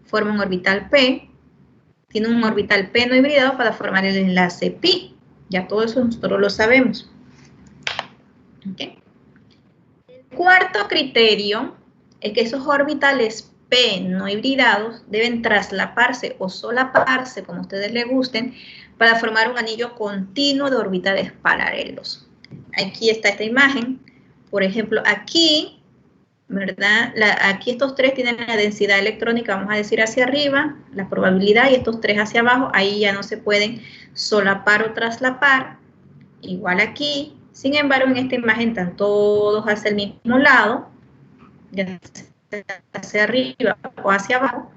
forma un orbital P. Tiene un orbital P no hibridado para formar el enlace pi. Ya todo eso nosotros lo sabemos. ¿Okay? El cuarto criterio es que esos orbitales P no hibridados deben traslaparse o solaparse, como a ustedes les gusten, para formar un anillo continuo de orbitales paralelos. Aquí está esta imagen. Por ejemplo, aquí, ¿verdad? Aquí estos tres tienen la densidad electrónica, vamos a decir, hacia arriba, la probabilidad, y estos tres hacia abajo. Ahí ya no se pueden solapar o traslapar. Igual aquí. Sin embargo, en esta imagen están todos hacia el mismo lado, ya hacia arriba o hacia abajo.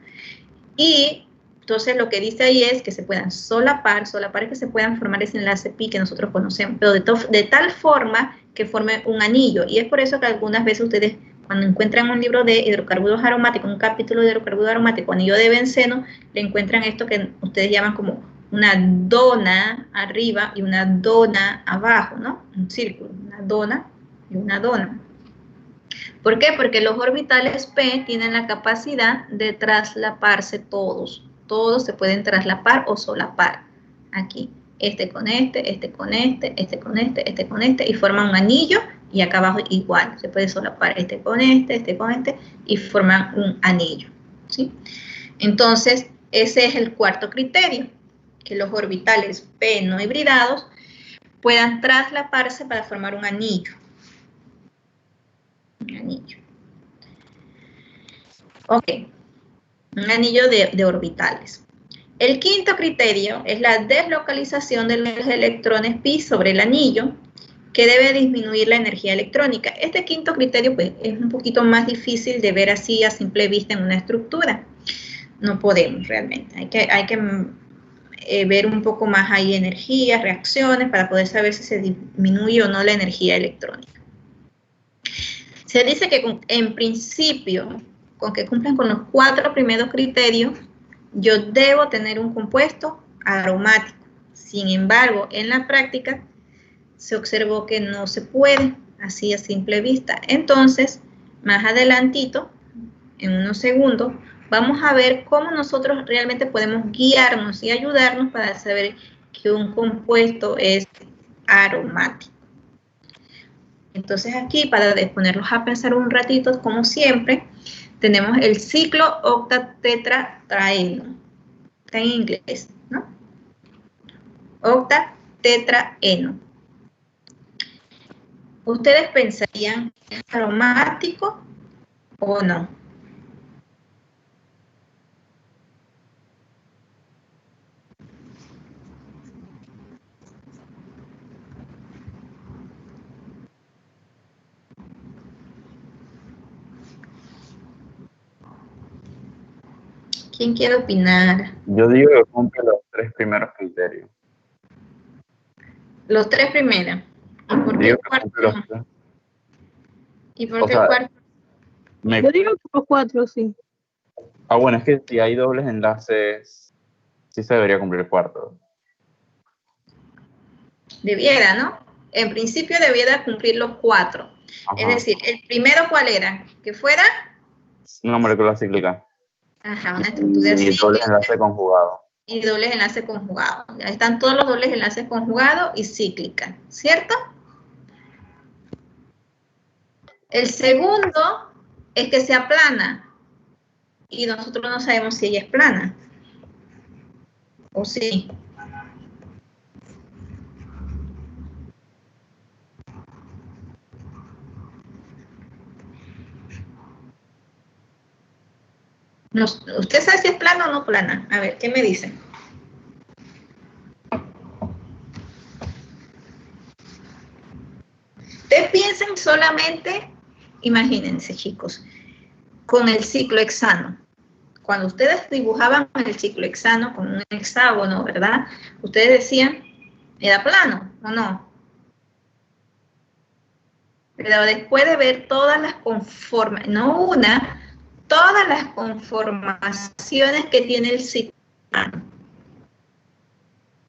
Y entonces lo que dice ahí es que se puedan solapar es que se puedan formar ese enlace pi que nosotros conocemos, pero de tal forma que forme un anillo. Y es por eso que algunas veces ustedes Cuando encuentran un libro de hidrocarburos aromáticos, un capítulo de hidrocarburos aromáticos, anillo de benceno, le encuentran esto que ustedes llaman como una dona arriba y una dona abajo, ¿no? Un círculo, una dona y una dona. ¿Por qué? Porque los orbitales P tienen la capacidad de traslaparse todos. Todos se pueden traslapar o solapar. Aquí, este con este, este con este, este con este, este con este, y forman un anillo, y acá abajo igual. Se puede solapar este con este con este, y forman un anillo, ¿sí? Entonces, ese es el cuarto criterio, que los orbitales P no hibridados puedan traslaparse para formar un anillo. Un anillo. Ok, un anillo de orbitales. El quinto criterio es la deslocalización de los electrones pi sobre el anillo, que debe disminuir la energía electrónica. Este quinto criterio pues, es un poquito más difícil de ver así a simple vista en una estructura. No podemos realmente. Hay que ver un poco más ahí energías, reacciones, para poder saber si se disminuye o no la energía electrónica. Se dice que en principio, con que cumplan con los 4 primeros criterios, yo debo tener un compuesto aromático. Sin embargo, en la práctica se observó que no se puede, así a simple vista. Entonces, más adelantito, en unos segundos, vamos a ver cómo nosotros realmente podemos guiarnos y ayudarnos para saber que un compuesto es aromático. Entonces aquí, para ponerlos a pensar un ratito, como siempre, tenemos el ciclo octatetraeno. Está en inglés, ¿no? Octatetraeno. ¿Ustedes pensarían que es aromático o no? ¿Quién quiere opinar? Yo digo que cumple los 3 primeros criterios. Los 3 primeros. ¿Y por qué el cuarto no? ¿Y por qué el cuarto? Yo digo que los 4, sí. Ah, bueno, es que si hay dobles enlaces, sí se debería cumplir el cuarto. Debiera, ¿no? En principio debiera cumplir los 4. Ajá. Es decir, ¿el primero cuál era? ¿Que fuera? Una molécula cíclica. Ajá, una estructura cíclica. Y dobles enlaces conjugados. Y dobles enlaces conjugados. Ya están todos los dobles enlaces conjugados y cíclica, ¿cierto? El segundo es que sea plana. Y nosotros no sabemos si ella es plana. ¿O sí? No, ¿usted sabe si es plana o no plana? A ver, ¿qué me dicen? Ustedes piensen solamente, imagínense chicos, con el ciclo hexano. Cuando ustedes dibujaban el ciclo hexano con un hexágono, ¿verdad? Ustedes decían, ¿era plano o no? Pero después de ver todas las conformaciones, no una, todas las conformaciones que tiene el ciclo hexano,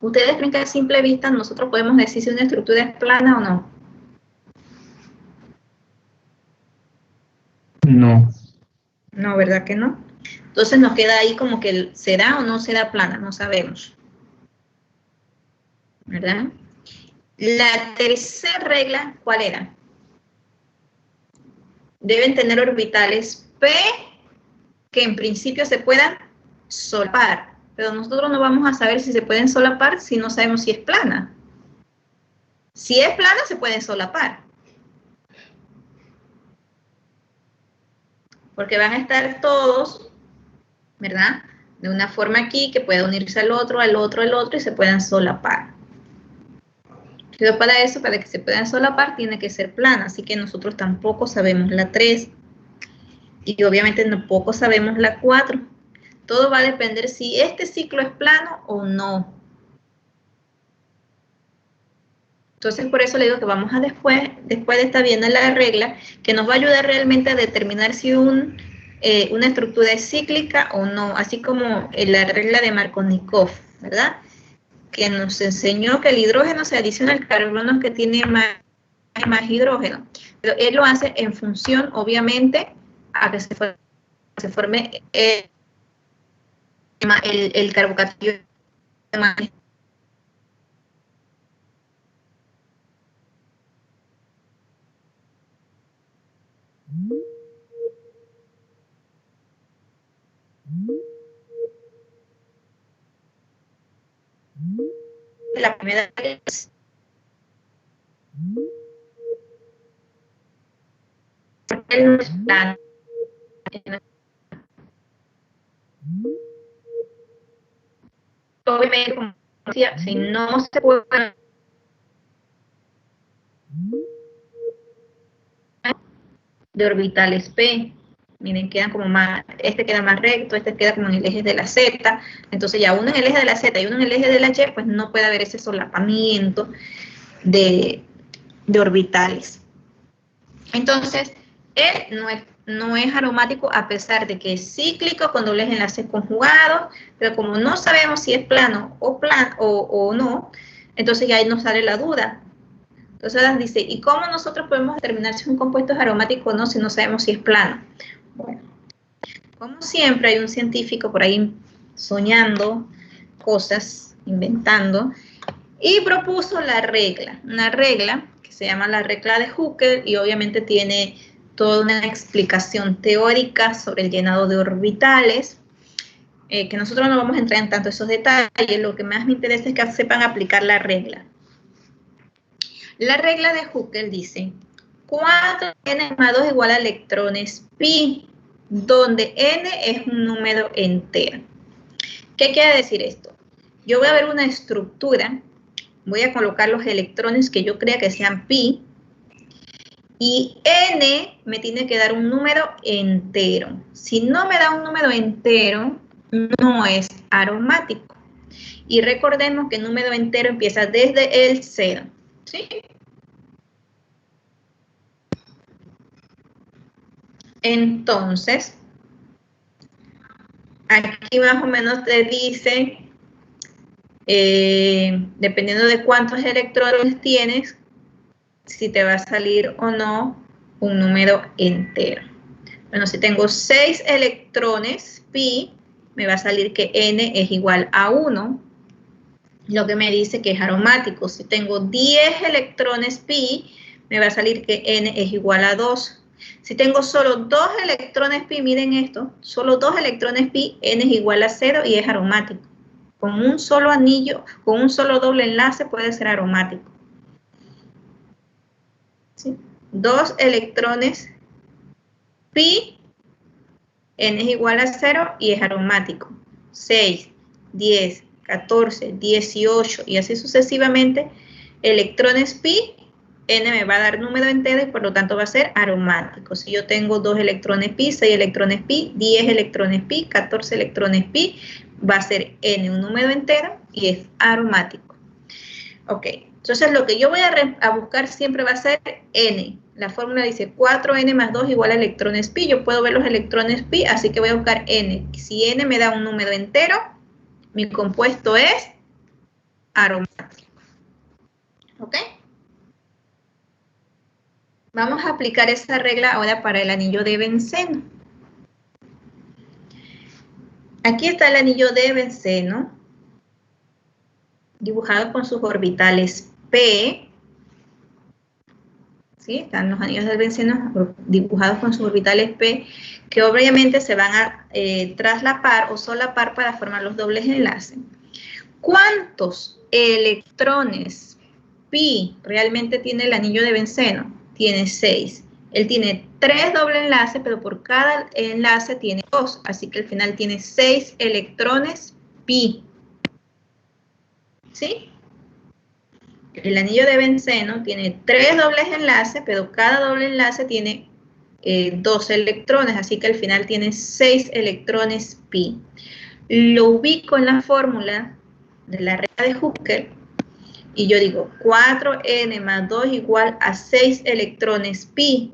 ¿ustedes creen que a simple vista nosotros podemos decir si una estructura es plana o no? No. No, ¿verdad que no? Entonces nos queda ahí como que será o no será plana, no sabemos. ¿Verdad? La tercera regla, ¿cuál era? Deben tener orbitales P que en principio se puedan solapar, pero nosotros no vamos a saber si se pueden solapar si no sabemos si es plana. Si es plana, se pueden solapar. Porque van a estar todos, ¿verdad? De una forma aquí que pueda unirse al otro, al otro, al otro y se puedan solapar. Pero para eso, para que se puedan solapar, tiene que ser plana. Así que nosotros tampoco sabemos la 3. Y obviamente tampoco sabemos la 4. Todo va a depender si este ciclo es plano o no. Entonces, por eso le digo que vamos a después de estar viendo la regla, que nos va a ayudar realmente a determinar si una estructura es cíclica o no, así como la regla de Markovnikov, ¿verdad? Que nos enseñó que el hidrógeno se adiciona al carbono que tiene más hidrógeno. Pero él lo hace en función, obviamente, a que se forme el carbocationio más. La primera es el plano. Obviamente, como decía, si no se puede de orbitales P, miren, quedan como más, este queda más recto, este queda como en el eje de la Z, entonces ya uno en el eje de la Z y uno en el eje de la Y, pues no puede haber ese solapamiento de orbitales. Entonces, él no es aromático a pesar de que es cíclico con dobles enlaces conjugados, pero como no sabemos si es plano o no, entonces ya ahí nos sale la duda. Entonces ahora dice, ¿y cómo nosotros podemos determinar si un compuesto es aromático o no si no sabemos si es plano? Bueno, como siempre hay un científico por ahí soñando cosas, inventando, y propuso la regla, una regla que se llama la regla de Hooker y obviamente tiene toda una explicación teórica sobre el llenado de orbitales, que nosotros no vamos a entrar en tanto esos detalles, lo que más me interesa es que sepan aplicar la regla. La regla de Hooker dice 4n más 2 igual a electrones pi, donde n es un número entero. ¿Qué quiere decir esto? Yo voy a ver una estructura, voy a colocar los electrones que yo crea que sean pi, y n me tiene que dar un número entero. Si no me da un número entero, no es aromático. Y recordemos que el número entero empieza desde el 0. ¿Sí? Entonces, aquí más o menos te dice, dependiendo de cuántos electrones tienes, si te va a salir o no un número entero. Bueno, si tengo 6 electrones pi, me va a salir que n es igual a 1, lo que me dice que es aromático. Si tengo 10 electrones pi, me va a salir que n es igual a 2. Si tengo solo 2 electrones pi, miren esto, solo 2 electrones pi, n es igual a 0 y es aromático. Con un solo anillo, con un solo doble enlace puede ser aromático. ¿Sí? 2 electrones pi, n es igual a 0 y es aromático. 6, 10, 14, 18 y así sucesivamente, electrones pi, n me va a dar número entero y por lo tanto va a ser aromático. Si yo tengo 2 electrones pi, 6 electrones pi, 10 electrones pi, 14 electrones pi, va a ser n un número entero y es aromático. Ok, entonces lo que yo voy a buscar siempre va a ser n. La fórmula dice 4n más 2 igual a electrones pi. Yo puedo ver los electrones pi, así que voy a buscar n. Si n me da un número entero, mi compuesto es aromático. ¿Ok? Vamos a aplicar esa regla ahora para el anillo de benceno. Aquí está el anillo de benceno, dibujado con sus orbitales P. ¿Sí? Están los anillos del benceno dibujados con sus orbitales P, que obviamente se van a traslapar o solapar para formar los dobles enlaces. ¿Cuántos electrones pi realmente tiene el anillo de benceno? Tiene 6. Él tiene 3 dobles enlaces, pero por cada enlace tiene 2, así que al final tiene 6 electrones pi. ¿Sí? El anillo de benceno tiene 3 dobles enlaces, pero cada doble enlace tiene 2 electrones, así que al final tiene 6 electrones pi. Lo ubico en la fórmula de la regla de Hooker y yo digo 4n más 2 igual a 6 electrones pi,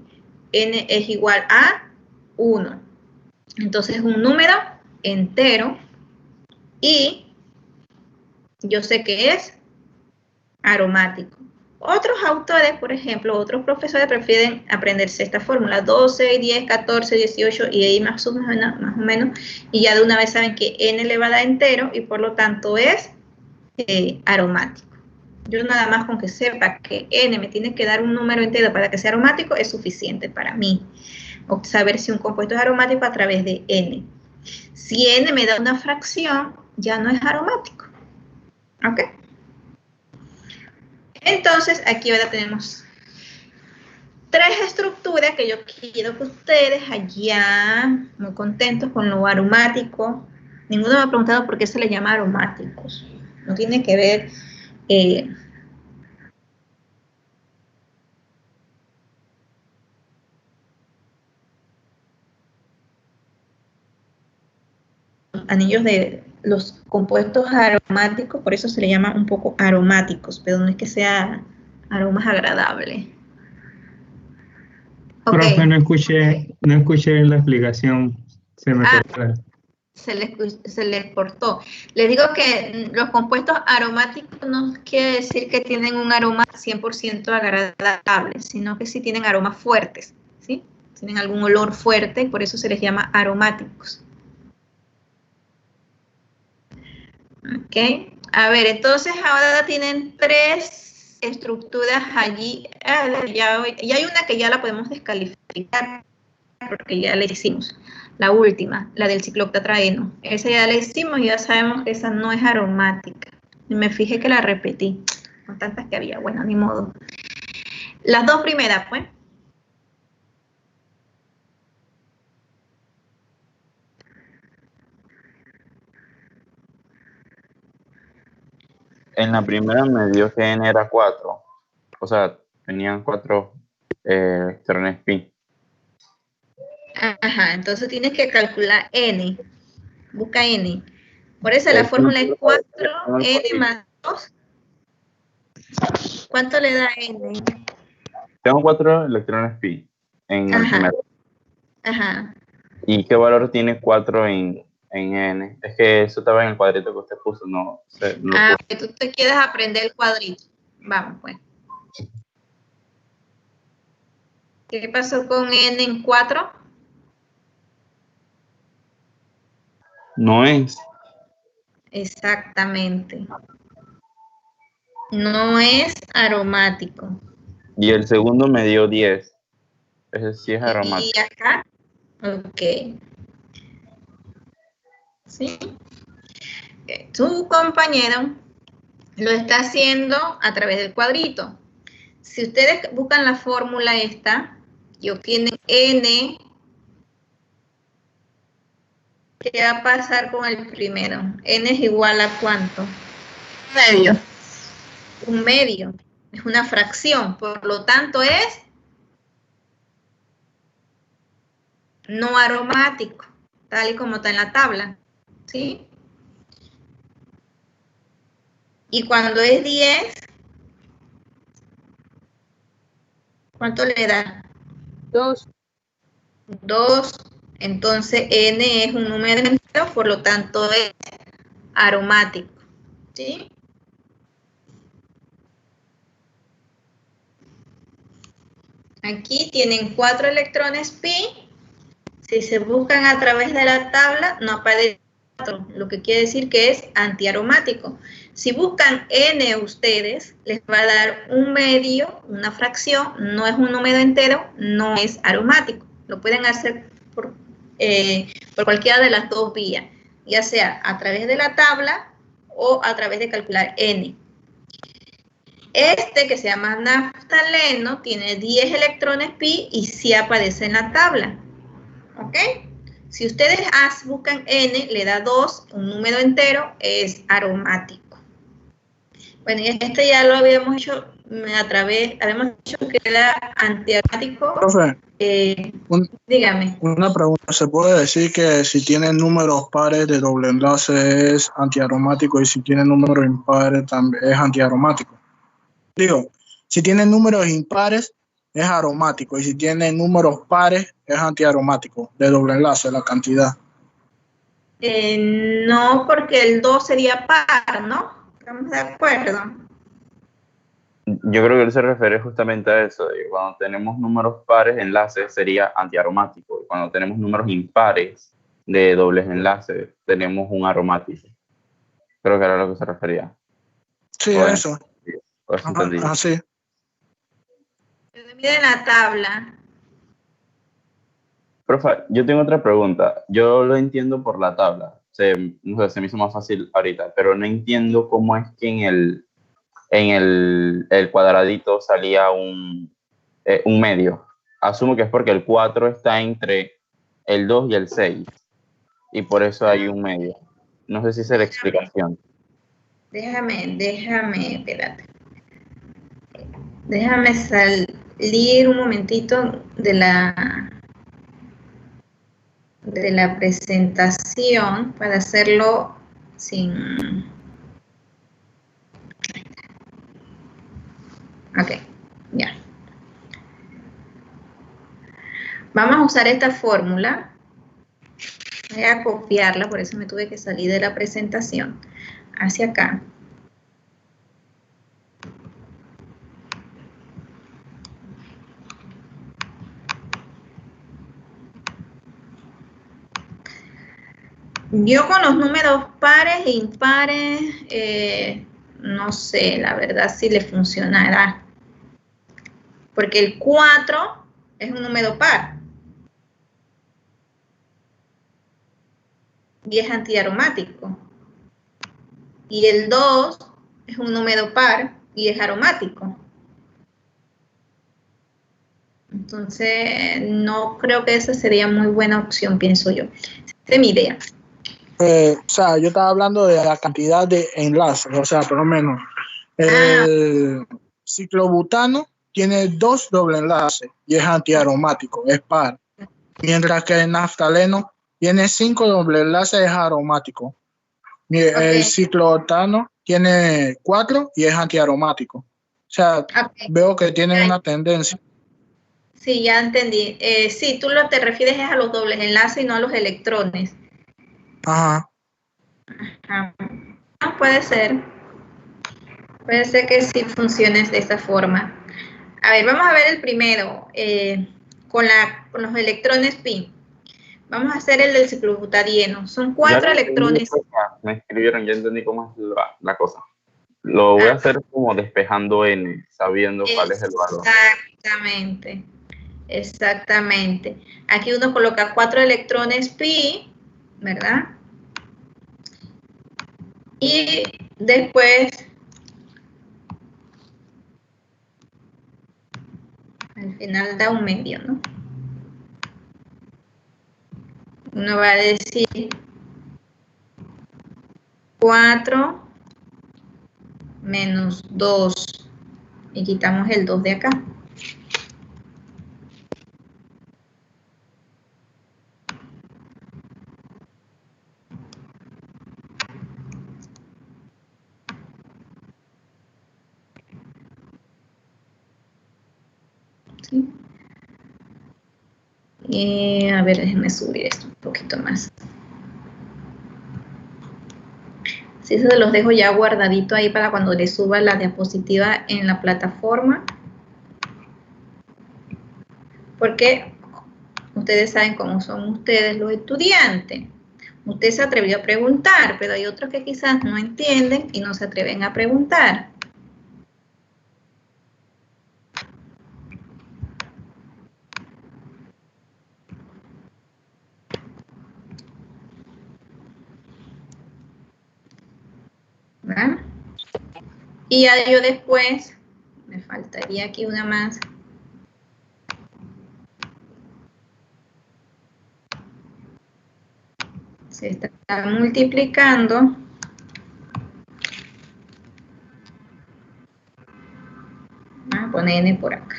n es igual a 1. Entonces es un número entero y yo sé que es aromático. Otros autores, por ejemplo, otros profesores prefieren aprenderse esta fórmula, 12, 10, 14, 18 y ahí más o menos, y ya de una vez saben que n elevado a entero y por lo tanto es aromático. Yo nada más con que sepa que n me tiene que dar un número entero para que sea aromático es suficiente para mí. O saber si un compuesto es aromático a través de n. Si n me da una fracción, ya no es aromático. ¿Ok? Entonces, aquí ahora tenemos 3 estructuras que yo quiero que ustedes allá, muy contentos con lo aromático. Ninguno me ha preguntado por qué se les llama aromáticos. No tiene que ver... anillos de los compuestos aromáticos, por eso se le llama un poco aromáticos, pero no es que sea aromas agradables. Okay. Profe, no escuché la explicación, se me cortó. Se les cortó. Les digo que los compuestos aromáticos no quiere decir que tienen un aroma 100% agradable, sino que sí tienen aromas fuertes, ¿sí? Tienen algún olor fuerte, por eso se les llama aromáticos. Ok, a ver, entonces ahora tienen 3 estructuras allí. Ya hay una que ya la podemos descalificar porque ya la hicimos. La última, la del ciclooctatraeno. Esa ya la hicimos y ya sabemos que esa no es aromática. Y me fijé que la repetí, con tantas que había. Bueno, ni modo. Las 2 primeras, pues. En la primera me dio que n era 4. O sea, tenían 4 electrones pi. Ajá, entonces tienes que calcular n. Busca n. Por eso la fórmula es 4n más 2. ¿Cuánto le da n? Tengo 4 electrones pi en el primero. Ajá. ¿Y qué valor tiene 4 en n? Es que eso estaba en el cuadrito que usted puso, no sé. Que tú te quieres aprender el cuadrito. Vamos, pues. ¿Qué pasó con n en 4? No es. Exactamente. No es aromático. Y el segundo me dio 10. Ese sí es aromático. ¿Y acá? Ok. ¿Sí? Tu compañero lo está haciendo a través del cuadrito. Si ustedes buscan la fórmula esta y obtienen n, ¿qué va a pasar con el primero? N es igual a ¿cuánto? Medio. Un medio. Es una fracción. Por lo tanto, es no aromático, tal y como está en la tabla. ¿Sí? Y cuando es 10, ¿cuánto le da? 2. 2. Entonces, n es un número entero, por lo tanto es aromático. ¿Sí? Aquí tienen 4 electrones pi. Si se buscan a través de la tabla, no aparece 4, lo que quiere decir que es antiaromático. Si buscan n ustedes, les va a dar un medio, una fracción, no es un número entero, no es aromático. Lo pueden hacer por cualquiera de las 2 vías, ya sea a través de la tabla o a través de calcular n. Este, que se llama naftaleno, tiene 10 electrones pi y sí aparece en la tabla. ¿Ok? Si ustedes buscan n, le da 2, un número entero, es aromático. Bueno, y este ya lo habíamos hecho habíamos dicho que era antiaromático. Profe, dígame. Una pregunta, ¿se puede decir que si tiene números pares de doble enlace es antiaromático y si tiene números impares también es antiaromático? Digo, si tiene números impares, es aromático. Y si tiene números pares, es antiaromático, de doble enlace, la cantidad. No, porque el 2 sería par, ¿no? ¿Estamos de acuerdo? Yo creo que él se refiere justamente a eso, de que cuando tenemos números pares, enlaces sería antiaromático. Y cuando tenemos números impares de dobles enlaces, tenemos un aromático. Creo que era a lo que se refería. Sí, Bueno, eso. pues entendí. Así. Se mide en la tabla. Profe, yo tengo otra pregunta. Yo lo entiendo por la tabla. No sé, se me hizo más fácil ahorita, pero no entiendo cómo es que el cuadradito salía un medio. Asumo que es porque el 4 está entre el 2 y el 6 y por eso hay un medio. No sé si esa es la explicación. Déjame, espérate. Déjame salir un momentito de la presentación para hacerlo sin... Ok, ya. Vamos a usar esta fórmula. Voy a copiarla, por eso me tuve que salir de la presentación hacia acá. Yo con los números pares e impares, no sé, la verdad si le funcionará. Porque el 4 es un número par. Y es antiaromático. Y el 2 es un número par y es aromático. Entonces, no creo que esa sería muy buena opción, pienso yo. Esa es mi idea. O sea, yo estaba hablando de la cantidad de enlaces, o sea, por lo menos el ciclobutano tiene 2 doble enlaces y es antiaromático, es par. Mientras que el naftaleno tiene 5 doble enlaces, es aromático. El ciclooctano tiene 4 y es antiaromático. O sea, veo que tiene una tendencia. Sí, ya entendí. Sí, tú te refieres a los dobles enlaces y no a los electrones. Ajá. Ajá. Puede ser. Puede ser que sí funcione de esta forma. A ver, vamos a ver el primero, con los electrones pi. Vamos a hacer el del ciclobutadieno. Son 4 electrones. Me escribieron, ya entendí cómo es la cosa. Lo voy a hacer como despejando n, sabiendo cuál es el valor. Exactamente. Exactamente. Aquí uno coloca 4 electrones pi, ¿verdad? Y después, al final da un medio, ¿no? Uno va a decir 4 menos 2 y quitamos el 2 de acá. ¿Sí? A ver, déjenme subir esto un poquito más. Si eso se los dejo ya guardadito ahí para cuando les suba la diapositiva en la plataforma. Porque ustedes saben cómo son ustedes los estudiantes. Usted se atrevió a preguntar, pero hay otros que quizás no entienden y no se atreven a preguntar. ¿Verdad? Y ya yo después, me faltaría aquí una más. Se está multiplicando. Vamos a poner n por acá.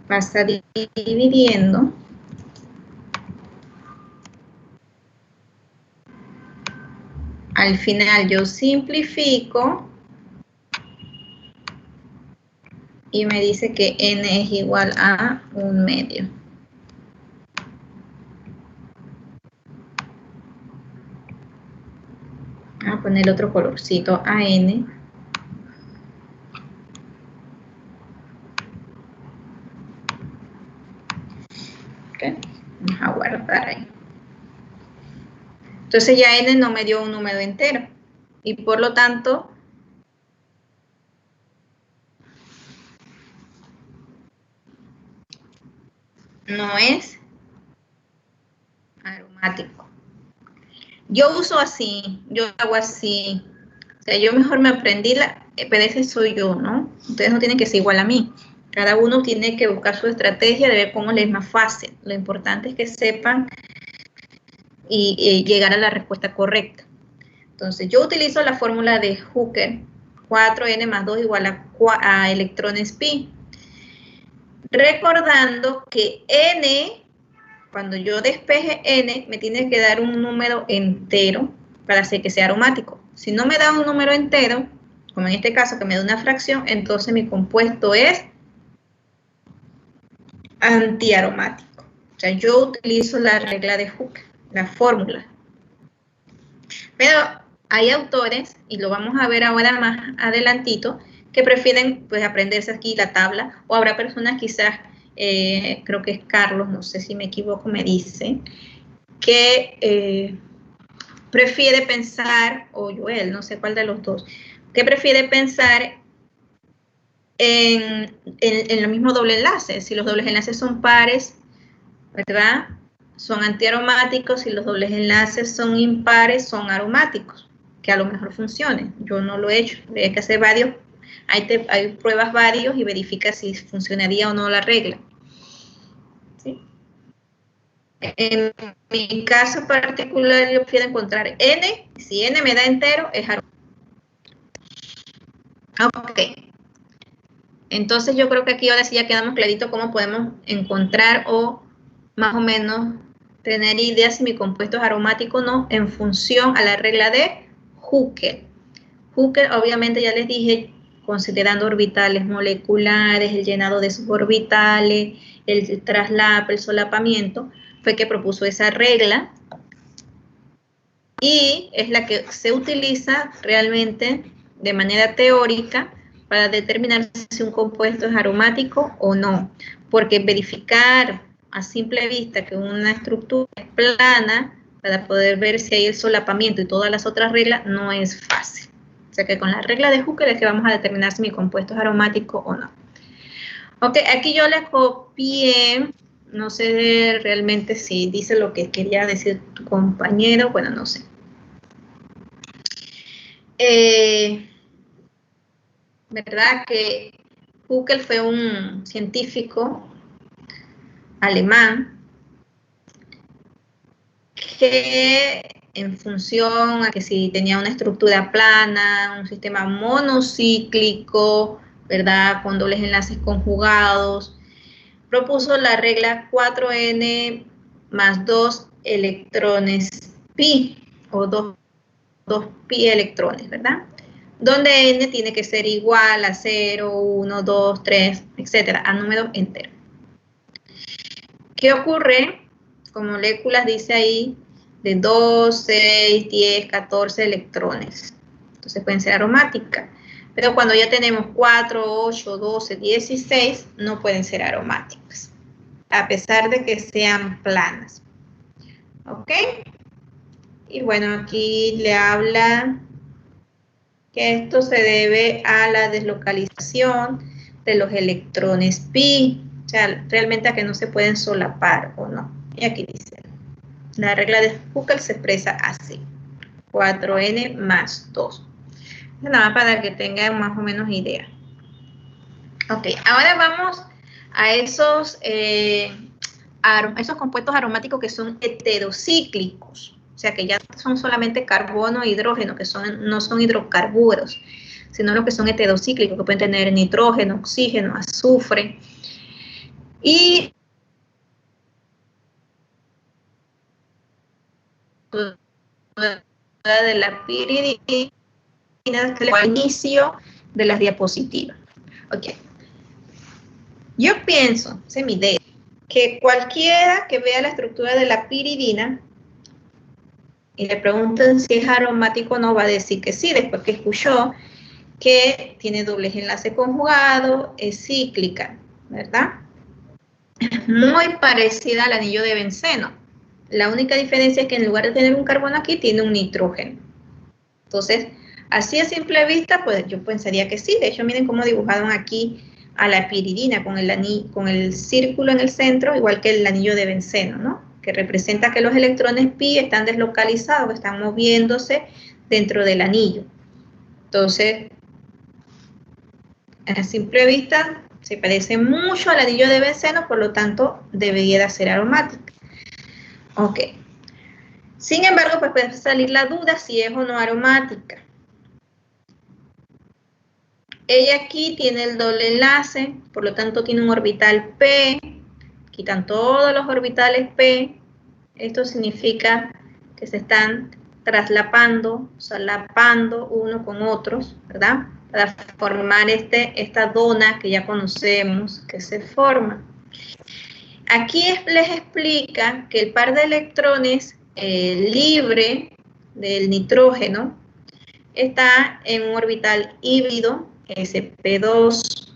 Pasa dividiendo. Al final yo simplifico y me dice que N es igual a 1/2. Voy a poner otro colorcito a N. Okay. Vamos a guardar ahí. Entonces ya N no me dio un número entero. Y por lo tanto, no es aromático. Yo uso así, yo hago así. O sea, yo mejor me aprendí pero ese soy yo, ¿no? Ustedes no tienen que ser igual a mí. Cada uno tiene que buscar su estrategia de ver cómo les es más fácil. Lo importante es que sepan y llegar a la respuesta correcta. Entonces, yo utilizo la fórmula de Hooker, 4n más 2 igual a electrones pi. Recordando que n, cuando yo despeje n, me tiene que dar un número entero para hacer que sea aromático. Si no me da un número entero, como en este caso que me da una fracción, entonces mi compuesto es antiaromático. O sea, yo utilizo la regla de Hooker, la fórmula. Pero hay autores, y lo vamos a ver ahora más adelantito, que prefieren pues aprenderse aquí la tabla, o habrá personas quizás, creo que es Carlos, no sé si me equivoco, me dice, que prefiere pensar, o Joel, no sé cuál de los dos, que prefiere pensar en lo mismo doble enlace. Si los dobles enlaces son pares, ¿verdad? Son antiaromáticos. Si los dobles enlaces son impares, son aromáticos, que a lo mejor funcionen. Yo no lo he hecho, hay que hacer varios, hay pruebas varios y verifica si funcionaría o no la regla. ¿Sí? En mi caso particular, yo prefiero encontrar N. Si N me da entero, es aromático. Ok. Entonces yo creo que aquí ahora sí ya quedamos clarito cómo podemos encontrar o más o menos tener ideas si mi compuesto es aromático o no en función a la regla de Hooker. Hooker obviamente ya les dije, considerando orbitales moleculares, el llenado de suborbitales, el traslape, el solapamiento, fue que propuso esa regla y es la que se utiliza realmente de manera teórica para determinar si un compuesto es aromático o no, porque verificar a simple vista que una estructura es plana para poder ver si hay el solapamiento y todas las otras reglas no es fácil. O sea que con la regla de Hooker es que vamos a determinar si mi compuesto es aromático o no. Ok, aquí yo le copié, no sé realmente si dice lo que quería decir tu compañero, bueno, no sé. ¿Verdad? Que Hooker fue un científico alemán que en función a que si tenía una estructura plana, un sistema monocíclico, ¿verdad? Con dobles enlaces conjugados, propuso la regla 4n más 2 electrones pi, o 2 pi electrones, ¿verdad? Donde n tiene que ser igual a 0, 1, 2, 3, etcétera, a números enteros. ¿Qué ocurre con moléculas, dice ahí, de 2, 6, 10, 14 electrones? Entonces pueden ser aromáticas. Pero cuando ya tenemos 4, 8, 12, 16, no pueden ser aromáticas, a pesar de que sean planas. ¿Ok? Y bueno, aquí le habla que esto se debe a la deslocalización de los electrones pi, o sea, realmente a que no se pueden solapar o no. Y aquí dice, la regla de Hooker se expresa así, 4n más 2. Nada más para que tengan más o menos idea. Ok, ahora vamos a esos compuestos aromáticos que son heterocíclicos. O sea, que ya son solamente carbono e hidrógeno, que no son hidrocarburos, sino los que son heterocíclicos, que pueden tener nitrógeno, oxígeno, azufre. Y de la piridina al inicio de las diapositivas. Ok. Yo pienso, esa es mi idea, que cualquiera que vea la estructura de la piridina y le pregunten si es aromático o no, va a decir que sí, después que escuchó que tiene dobles enlaces conjugados, es cíclica, ¿verdad? Muy parecida al anillo de benceno. La única diferencia es que en lugar de tener un carbono aquí, tiene un nitrógeno. Entonces, así a simple vista, pues yo pensaría que sí. De hecho, miren cómo dibujaron aquí a la piridina con el círculo en el centro, igual que el anillo de benceno, ¿no? Que representa que los electrones pi están deslocalizados, que están moviéndose dentro del anillo. Entonces, a simple vista, se parece mucho al anillo de benceno, por lo tanto, debería ser aromática. Ok. Sin embargo, pues puede salir la duda si es o no aromática. Ella aquí tiene el doble enlace, por lo tanto tiene un orbital P. Quitan todos los orbitales P. Esto significa que se están traslapando, solapando uno con otros, ¿verdad? Para formar esta dona que ya conocemos que se forma. Aquí les explica que el par de electrones libre del nitrógeno está en un orbital híbrido, sp2,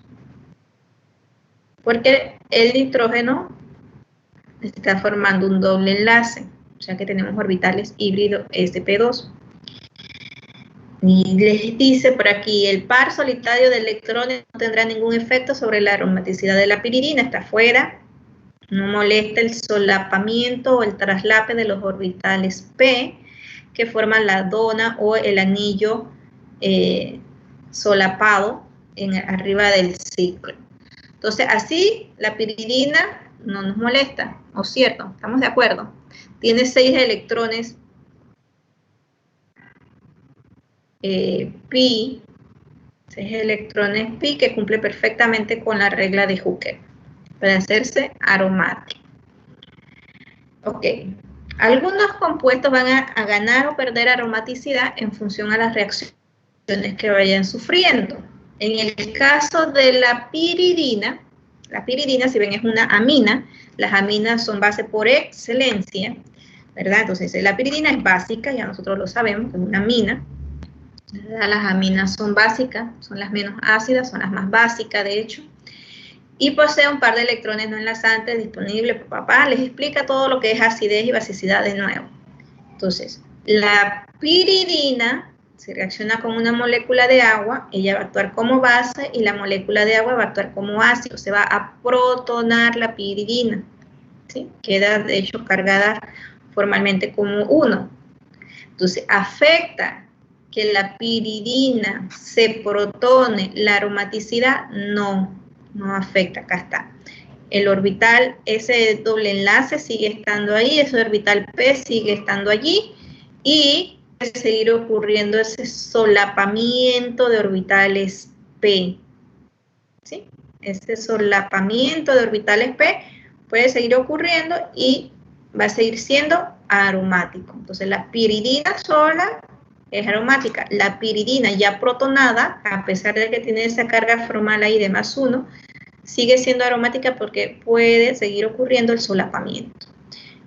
porque el nitrógeno está formando un doble enlace, o sea que tenemos orbitales híbridos sp2. Y les dice por aquí, el par solitario de electrones no tendrá ningún efecto sobre la aromaticidad de la piridina, está fuera. No molesta el solapamiento o el traslape de los orbitales P que forman la dona o el anillo solapado arriba del ciclo. Entonces, así la piridina no nos molesta, ¿o cierto? ¿Estamos de acuerdo? Tiene 6 electrones pi, 6 electrones pi que cumple perfectamente con la regla de Hooker para hacerse aromático. Ok. Algunos compuestos van a ganar o perder aromaticidad en función a las reacciones que vayan sufriendo. En el caso de la piridina, si ven, es una amina. Las aminas son base por excelencia, ¿verdad? Entonces, la piridina es básica, ya nosotros lo sabemos, que es una amina. Las aminas son básicas, son las menos ácidas, son las más básicas, de hecho. Y posee un par de electrones no enlazantes disponibles por papá. Les explica todo lo que es acidez y basicidad de nuevo. Entonces, la piridina se reacciona con una molécula de agua, ella va a actuar como base y la molécula de agua va a actuar como ácido, se va a protonar la piridina, ¿sí? Queda de hecho cargada formalmente como 1. Entonces, ¿afecta que la piridina se protone la aromaticidad? No afecta, acá está. El orbital, ese doble enlace sigue estando ahí, ese orbital P sigue estando allí y puede seguir ocurriendo ese solapamiento de orbitales P. ¿Sí? Ese solapamiento de orbitales P puede seguir ocurriendo y va a seguir siendo aromático. Entonces la piridina sola es aromática. La piridina ya protonada, a pesar de que tiene esa carga formal ahí de +1, sigue siendo aromática porque puede seguir ocurriendo el solapamiento.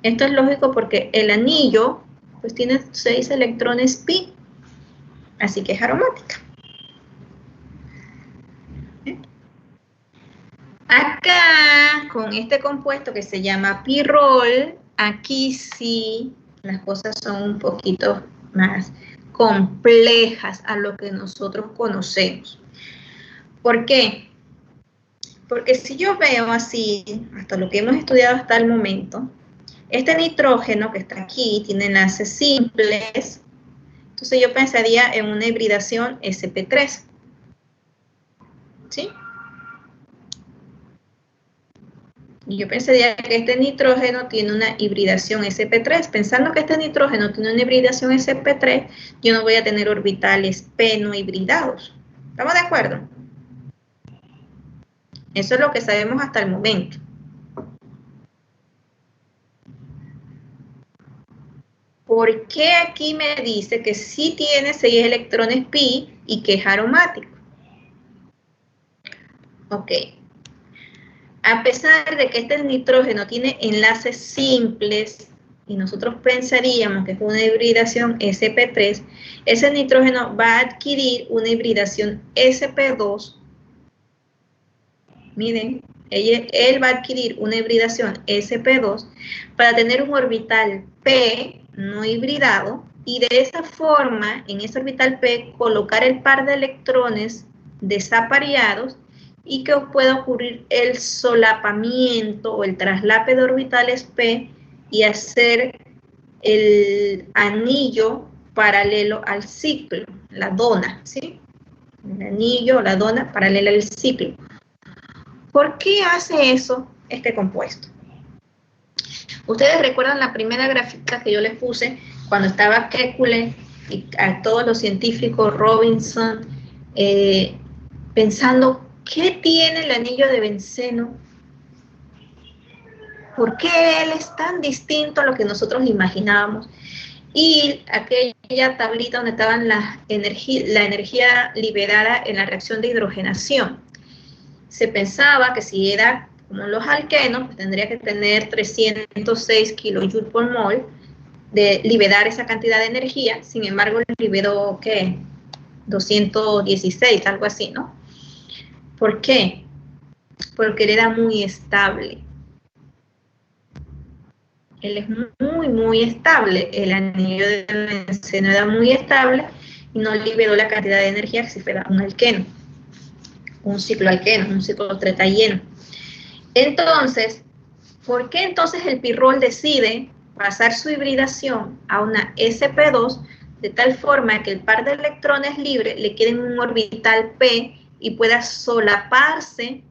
Esto es lógico porque el anillo pues tiene 6 electrones pi, así que es aromática. Acá, con este compuesto que se llama pirrol, aquí sí las cosas son un poquito más complejas a lo que nosotros conocemos. ¿Por qué? Porque si yo veo así, hasta lo que hemos estudiado hasta el momento, este nitrógeno que está aquí tiene enlaces simples, entonces yo pensaría en una hibridación sp3. ¿Sí? Y yo pensaría que este nitrógeno tiene una hibridación sp3. Pensando que este nitrógeno tiene una hibridación sp3, yo no voy a tener orbitales p no hibridados. ¿Estamos de acuerdo? Eso es lo que sabemos hasta el momento. ¿Por qué aquí me dice que sí tiene 6 electrones pi y que es aromático? Ok. A pesar de que este nitrógeno tiene enlaces simples, y nosotros pensaríamos que es una hibridación sp3, ese nitrógeno va a adquirir una hibridación sp2. Miren, él va a adquirir una hibridación sp2 para tener un orbital p no hibridado, y de esa forma, en ese orbital p, colocar el par de electrones desapareados y que pueda ocurrir el solapamiento o el traslape de orbitales p y hacer el anillo paralelo al ciclo, la dona, ¿sí? El anillo o la dona paralela al ciclo. ¿Por qué hace eso este compuesto? Ustedes recuerdan la primera gráfica que yo les puse cuando estaba Kekulé y a todos los científicos, Robinson, pensando, ¿qué tiene el anillo de benceno? ¿Por qué él es tan distinto a lo que nosotros imaginábamos? Y aquella tablita donde estaban la energía liberada en la reacción de hidrogenación. Se pensaba que si era como los alquenos, pues tendría que tener 306 kilojoules por mol de liberar esa cantidad de energía. Sin embargo, liberó, ¿qué? 216, algo así, ¿no? ¿Por qué? Porque él era muy estable. Él es muy, muy estable. El anillo de benceno era muy estable y no liberó la cantidad de energía que si fuera un alqueno, un cicloalqueno, un ciclotetayeno. Entonces, ¿por qué entonces el pirrol decide pasar su hibridación a una sp2 de tal forma que el par de electrones libres le quede en un orbital p y pueda solaparse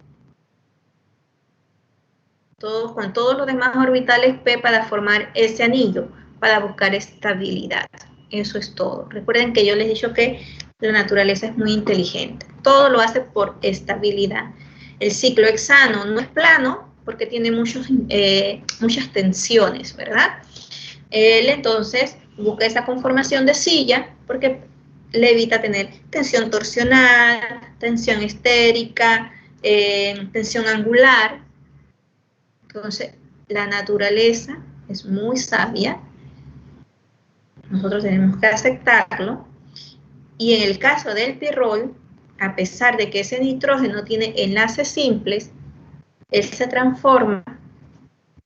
con todos los demás orbitales p para formar ese anillo, para buscar estabilidad? Eso es todo. Recuerden que yo les he dicho que la naturaleza es muy inteligente. Todo lo hace por estabilidad. El ciclo hexano no es plano porque tiene muchas tensiones, ¿verdad? Él entonces busca esa conformación de silla porque le evita tener tensión torsional, tensión estérica, tensión angular. Entonces, la naturaleza es muy sabia. Nosotros tenemos que aceptarlo. Y en el caso del pirrol, a pesar de que ese nitrógeno tiene enlaces simples, él se transforma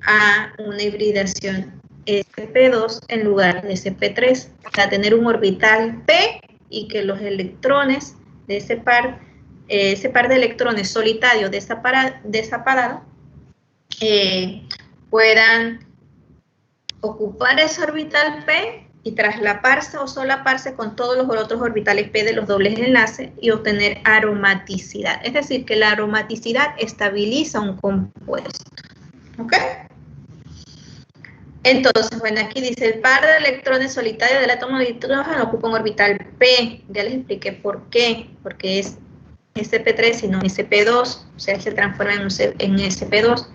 a una hibridación sp2 en lugar de sp3 para tener un orbital p y que los electrones de ese par de electrones solitarios desaparados puedan ocupar ese orbital p y traslaparse o solaparse con todos los otros orbitales p de los dobles enlaces y obtener aromaticidad. Es decir, que la aromaticidad estabiliza un compuesto. ¿Ok? Entonces, bueno, aquí dice, el par de electrones solitarios del átomo de hidrógeno ocupa un orbital p. Ya les expliqué por qué. Porque es sp3 y no sp2. O sea, se transforma en sp2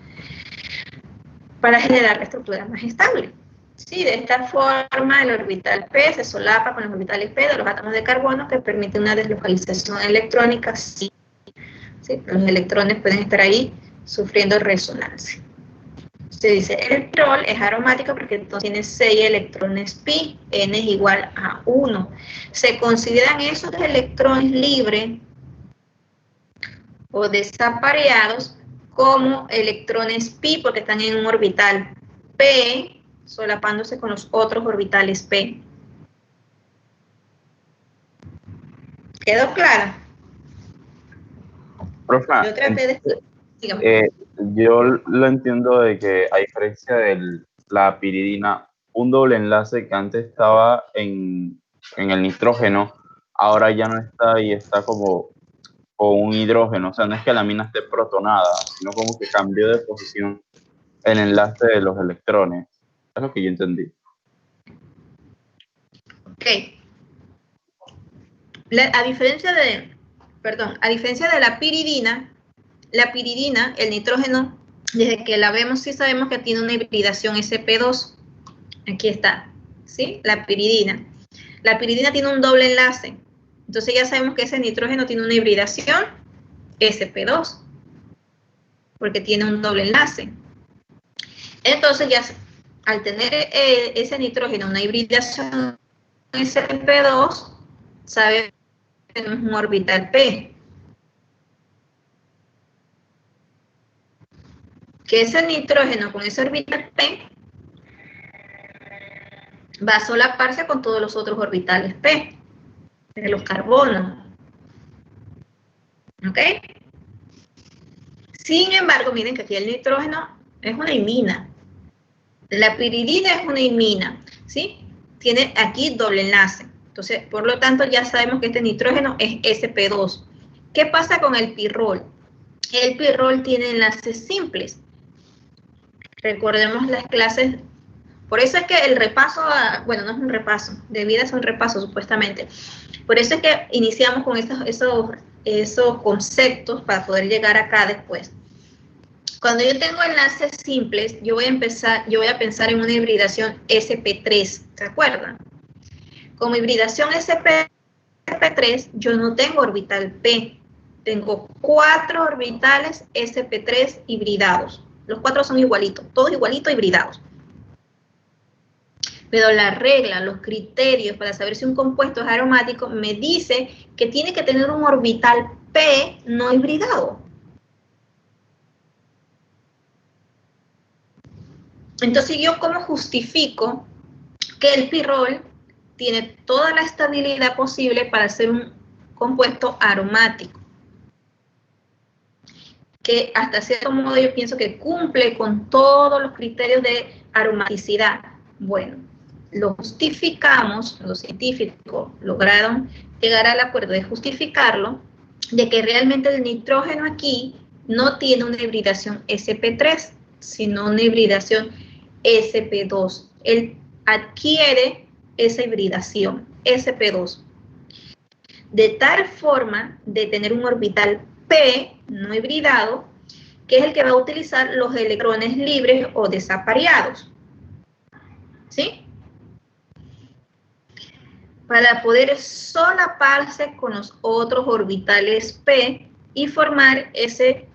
para generar la estructura más estable. Sí, de esta forma el orbital p se solapa con los orbitales p de los átomos de carbono que permite una deslocalización electrónica. Sí, los electrones pueden estar ahí sufriendo resonancia. Se dice, el pirrol es aromático porque entonces tiene 6 electrones pi, n es igual a 1. Se consideran esos electrones libres o desapareados como electrones pi porque están en un orbital p solapándose con los otros orbitales p. ¿Quedó claro? Profe, Yo traté de... yo lo entiendo de que a diferencia de la piridina, un doble enlace que antes estaba en el nitrógeno, ahora ya no está y está como con un hidrógeno. O sea, no es que la mina esté protonada, sino como que cambió de posición el enlace de los electrones. Es lo que yo entendí. Ok. A diferencia de la piridina, el nitrógeno, desde que la vemos, sí sabemos que tiene una hibridación sp2. Aquí está, ¿sí? La piridina. La piridina tiene un doble enlace. Entonces ya sabemos que ese nitrógeno tiene una hibridación sp2. porque tiene un doble enlace. Entonces ya al tener ese nitrógeno, una hibridación sp2, sabe que tenemos un orbital p. Que ese nitrógeno con ese orbital p va a solaparse con todos los otros orbitales p de los carbonos. ¿Ok? Sin embargo, miren que aquí el nitrógeno es una imina. La piridina es una imina, ¿sí? Tiene aquí doble enlace. Entonces, por lo tanto, ya sabemos que este nitrógeno es sp2. ¿Qué pasa con el pirrol? El pirrol tiene enlaces simples. Recordemos las clases. Por eso es que el repaso, bueno, no es un repaso, de vida es un repaso supuestamente. Por eso es que iniciamos con esos conceptos para poder llegar acá después. Cuando yo tengo enlaces simples, yo voy a pensar en una hibridación sp3, ¿se acuerdan? Como hibridación sp3, yo no tengo orbital p, tengo 4 orbitales sp3 hibridados. Los 4 son igualitos, todos igualitos hibridados. Pero la regla, los criterios para saber si un compuesto es aromático me dice que tiene que tener un orbital p no hibridado. Entonces, ¿yo cómo justifico que el pirrol tiene toda la estabilidad posible para ser un compuesto aromático? Que hasta cierto modo yo pienso que cumple con todos los criterios de aromaticidad. Bueno, lo justificamos, los científicos lograron llegar al acuerdo de justificarlo, de que realmente el nitrógeno aquí no tiene una hibridación sp3, sino una hibridación sp2. Él adquiere esa hibridación sp2 de tal forma de tener un orbital p no hibridado, que es el que va a utilizar los electrones libres o desapareados, ¿sí? Para poder solaparse con los otros orbitales p y formar ese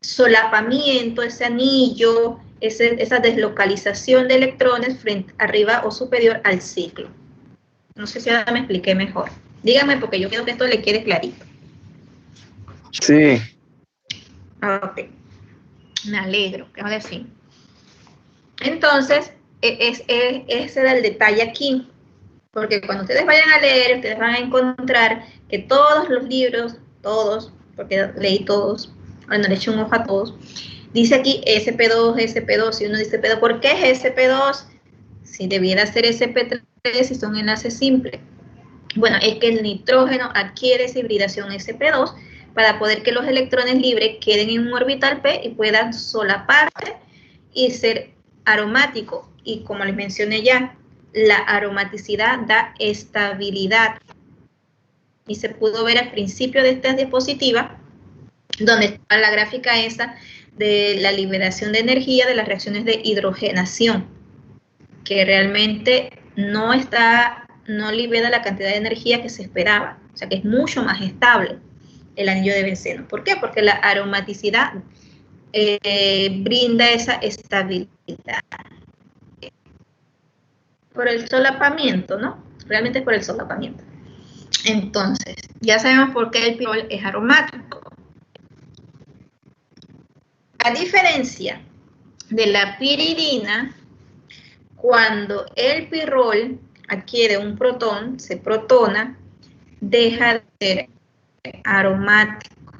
solapamiento, ese anillo, esa deslocalización de electrones frente, arriba o superior al ciclo. No sé si ahora me expliqué mejor. Díganme, porque yo quiero que esto le quede clarito. Sí. Ok. Me alegro, que ahora sí. Entonces, ese era el detalle aquí. Porque cuando ustedes vayan a leer, ustedes van a encontrar que todos los libros, todos, porque leí todos, bueno, le eché un ojo a todos, dice aquí sp2, sp2, y uno dice, ¿pero por qué es sp2? Si debiera ser sp3, si son enlaces simples. Bueno, es que el nitrógeno adquiere esa hibridación sp2 para poder que los electrones libres queden en un orbital p y puedan solaparse y ser aromático. Y como les mencioné ya, la aromaticidad da estabilidad. Y se pudo ver al principio de esta diapositiva, donde está la gráfica esa de la liberación de energía de las reacciones de hidrogenación, que realmente no libera la cantidad de energía que se esperaba, o sea que es mucho más estable el anillo de benceno. ¿Por qué? Porque la aromaticidad brinda esa estabilidad. Por el solapamiento, ¿no? Realmente es por el solapamiento. Entonces, ya sabemos por qué el pirrol es aromático. A diferencia de la piridina, cuando el pirrol adquiere un protón, se protona, deja de ser aromático,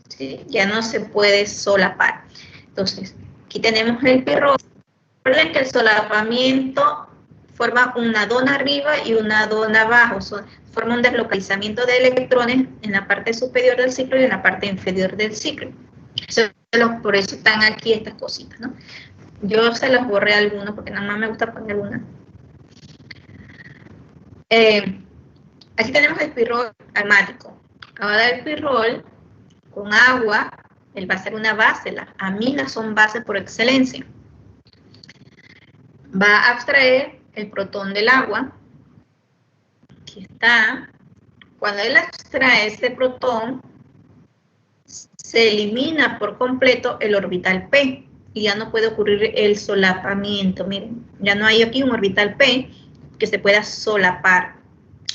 ¿sí? Ya no se puede solapar. Entonces, aquí tenemos el pirrol. Recuerden que el solapamiento forma una dona arriba y una dona abajo, forma un deslocalizamiento de electrones en la parte superior del ciclo y en la parte inferior del ciclo. Por eso están aquí estas cositas, ¿no? Yo se los borré algunos porque nada más me gusta poner una. Aquí tenemos el pirrol aromático. Ahora el pirrol con agua, él va a ser una base. Las aminas son bases por excelencia. Va a abstraer el protón del agua. Aquí está. Cuando él extrae ese protón, se elimina por completo el orbital P y ya no puede ocurrir el solapamiento. Miren, ya no hay aquí un orbital P que se pueda solapar.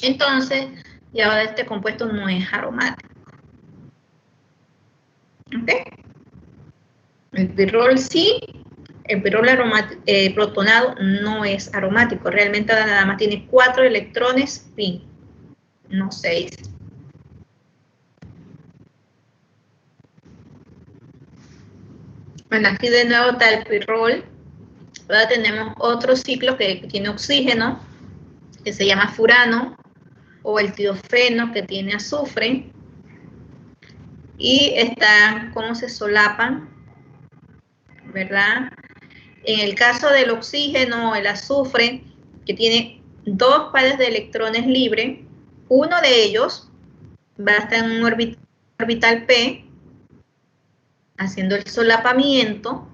Entonces, ya este compuesto no es aromático. ¿Ok? El pirrol sí, el pirrol protonado no es aromático. Realmente nada más tiene 4 electrones pi, no 6. Bueno, aquí de nuevo está el pirrol. Ahora tenemos otro ciclo que tiene oxígeno, que se llama furano, o el tiofeno, que tiene azufre. Y está cómo se solapan, ¿verdad? En el caso del oxígeno, el azufre, que tiene 2 pares de electrones libres, uno de ellos va a estar en un orbital P, haciendo el solapamiento,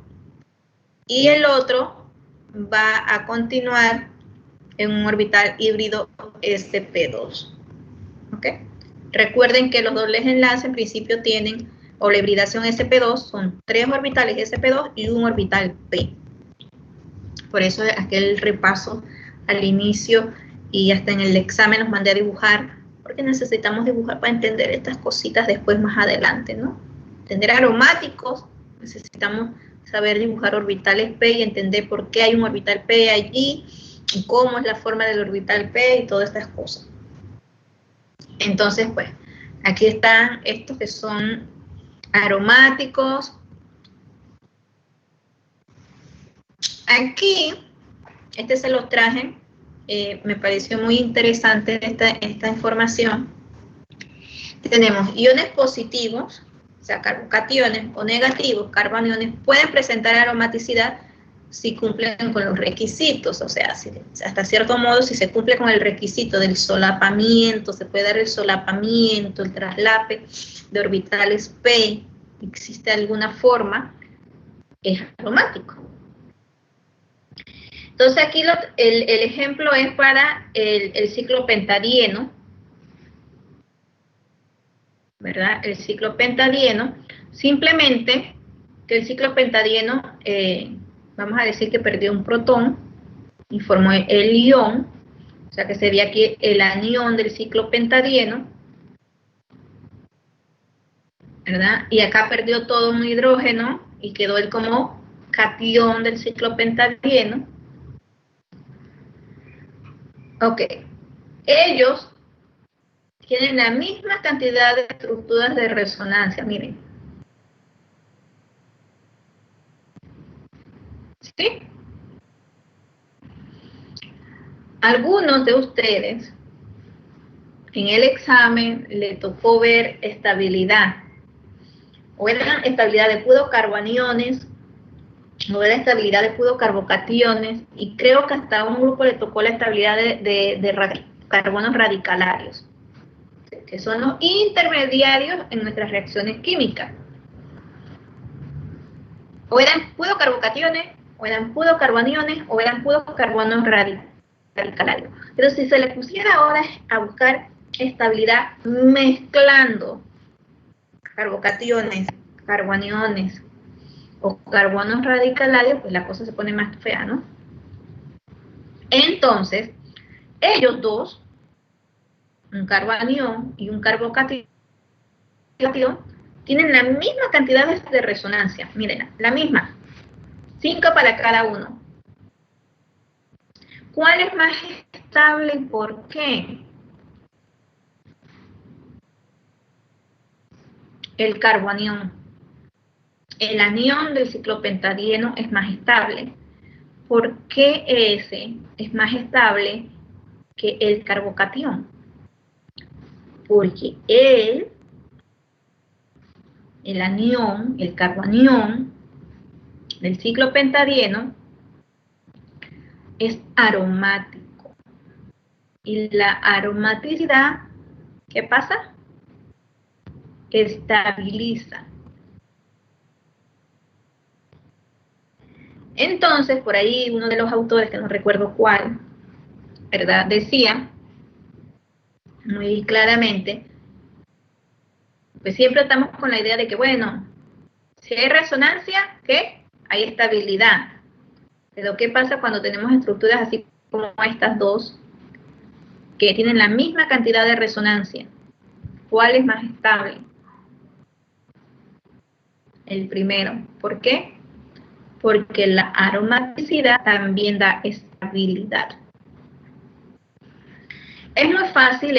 y el otro va a continuar en un orbital híbrido sp2. ¿Ok? Recuerden que los dobles enlaces en principio tienen, o la hibridación sp2, son 3 orbitales sp2 y un orbital p. Por eso aquel repaso al inicio y hasta en el examen los mandé a dibujar, porque necesitamos dibujar para entender estas cositas después más adelante, ¿no? Entender aromáticos, necesitamos saber dibujar orbitales P y entender por qué hay un orbital P allí, y cómo es la forma del orbital P y todas estas cosas. Entonces, pues, aquí están estos que son aromáticos. Aquí, este se los traje, me pareció muy interesante esta información. Tenemos iones positivos, o sea, carbocationes, o negativos, carboniones, pueden presentar aromaticidad si cumplen con los requisitos, o sea, hasta cierto modo, si se cumple con el requisito del solapamiento, se puede dar el solapamiento, el traslape de orbitales P, existe alguna forma, es aromático. Entonces aquí el ejemplo es para el ciclo pentadieno, ¿verdad? El ciclo pentadieno, simplemente que el ciclo pentadieno, vamos a decir que perdió un protón y formó el ion, o sea que sería aquí el anión del ciclo pentadieno, ¿verdad? Y acá perdió todo un hidrógeno y quedó él como catión del ciclo pentadieno. Ok, ellos tienen la misma cantidad de estructuras de resonancia, miren. ¿Sí? Algunos de ustedes en el examen le tocó ver estabilidad. O era estabilidad de puro carboaniones, o era estabilidad de puro carbocationes, y creo que hasta a un grupo le tocó la estabilidad de carbonos radicalarios, que son los intermediarios en nuestras reacciones químicas. O eran puro carbocationes, o eran puro carboniones, o eran puros carbonos radicalarios. Pero si se le pusiera ahora a buscar estabilidad mezclando carbocationes, carboniones o carbonos radicalarios, pues la cosa se pone más fea, ¿no? Entonces, ellos dos, un carbanión y un carbocation, tienen la misma cantidad de resonancia. Miren, la misma. 5 para cada uno. ¿Cuál es más estable y por qué? El carbanión. El anión del ciclopentadieno es más estable. ¿Por qué ese es más estable que el carbocatión? Porque el anión, el carbanión del ciclopentadieno es aromático. Y la aromaticidad, ¿qué pasa? Estabiliza. Entonces, por ahí uno de los autores, que no recuerdo cuál, ¿verdad?, decía muy claramente Pues siempre estamos con la idea de que, bueno, si hay resonancia, ¿qué? Hay estabilidad. Pero ¿qué pasa cuando tenemos estructuras así como estas dos, que tienen la misma cantidad de resonancia? ¿Cuál es más estable? El primero. ¿Por qué? Porque la aromaticidad también da estabilidad. Es muy fácil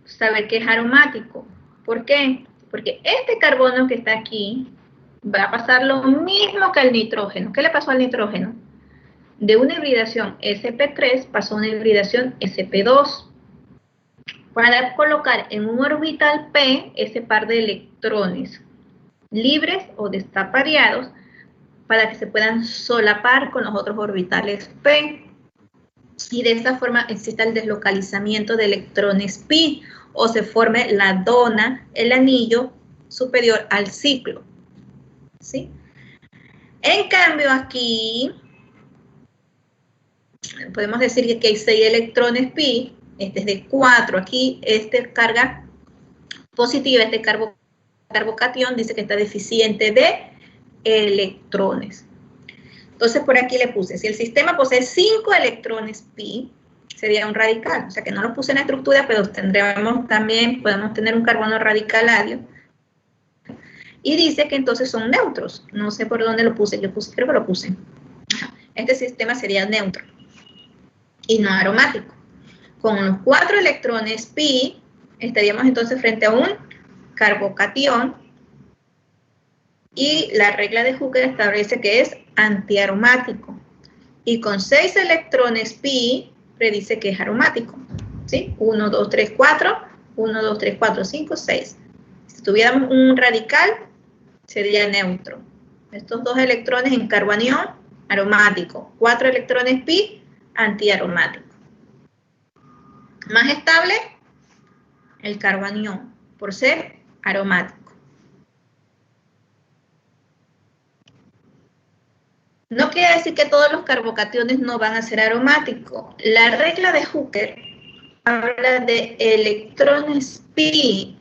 saber que es aromático. ¿Por qué? Porque este carbono que está aquí va a pasar lo mismo que el nitrógeno. ¿Qué le pasó al nitrógeno? De una hibridación sp3 pasó a una hibridación sp2. Para colocar en un orbital p ese par de electrones libres o destapareados para que se puedan solapar con los otros orbitales p. Y de esta forma existe el deslocalizamiento de electrones pi, o se forme la dona, el anillo superior al ciclo. ¿Sí? En cambio aquí, podemos decir que hay 6 electrones pi, este es de 4, aquí este carga positiva, este carbocatión dice que está deficiente de electrones. Entonces por aquí le puse, si el sistema posee 5 electrones pi, sería un radical, o sea que no lo puse en la estructura, pero tendremos también, podemos tener un carbono radicalario. Y dice que entonces son neutros, no sé por dónde lo puse, creo que lo puse. Este sistema sería neutro y no aromático. Con los 4 electrones pi, estaríamos entonces frente a un carbocatión, y la regla de Hooker establece que es antiaromático. Y con 6 electrones pi, predice que es aromático. ¿Sí? 1, 2, 3, 4, 1, 2, 3, 4, 5, 6. Si tuviéramos un radical, sería neutro. Estos 2 electrones en carbanión, aromático. 4 electrones pi, antiaromático. Más estable, el carbanión, por ser aromático. No quiere decir que todos los carbocationes no van a ser aromáticos. La regla de Hooker habla de electrones pi,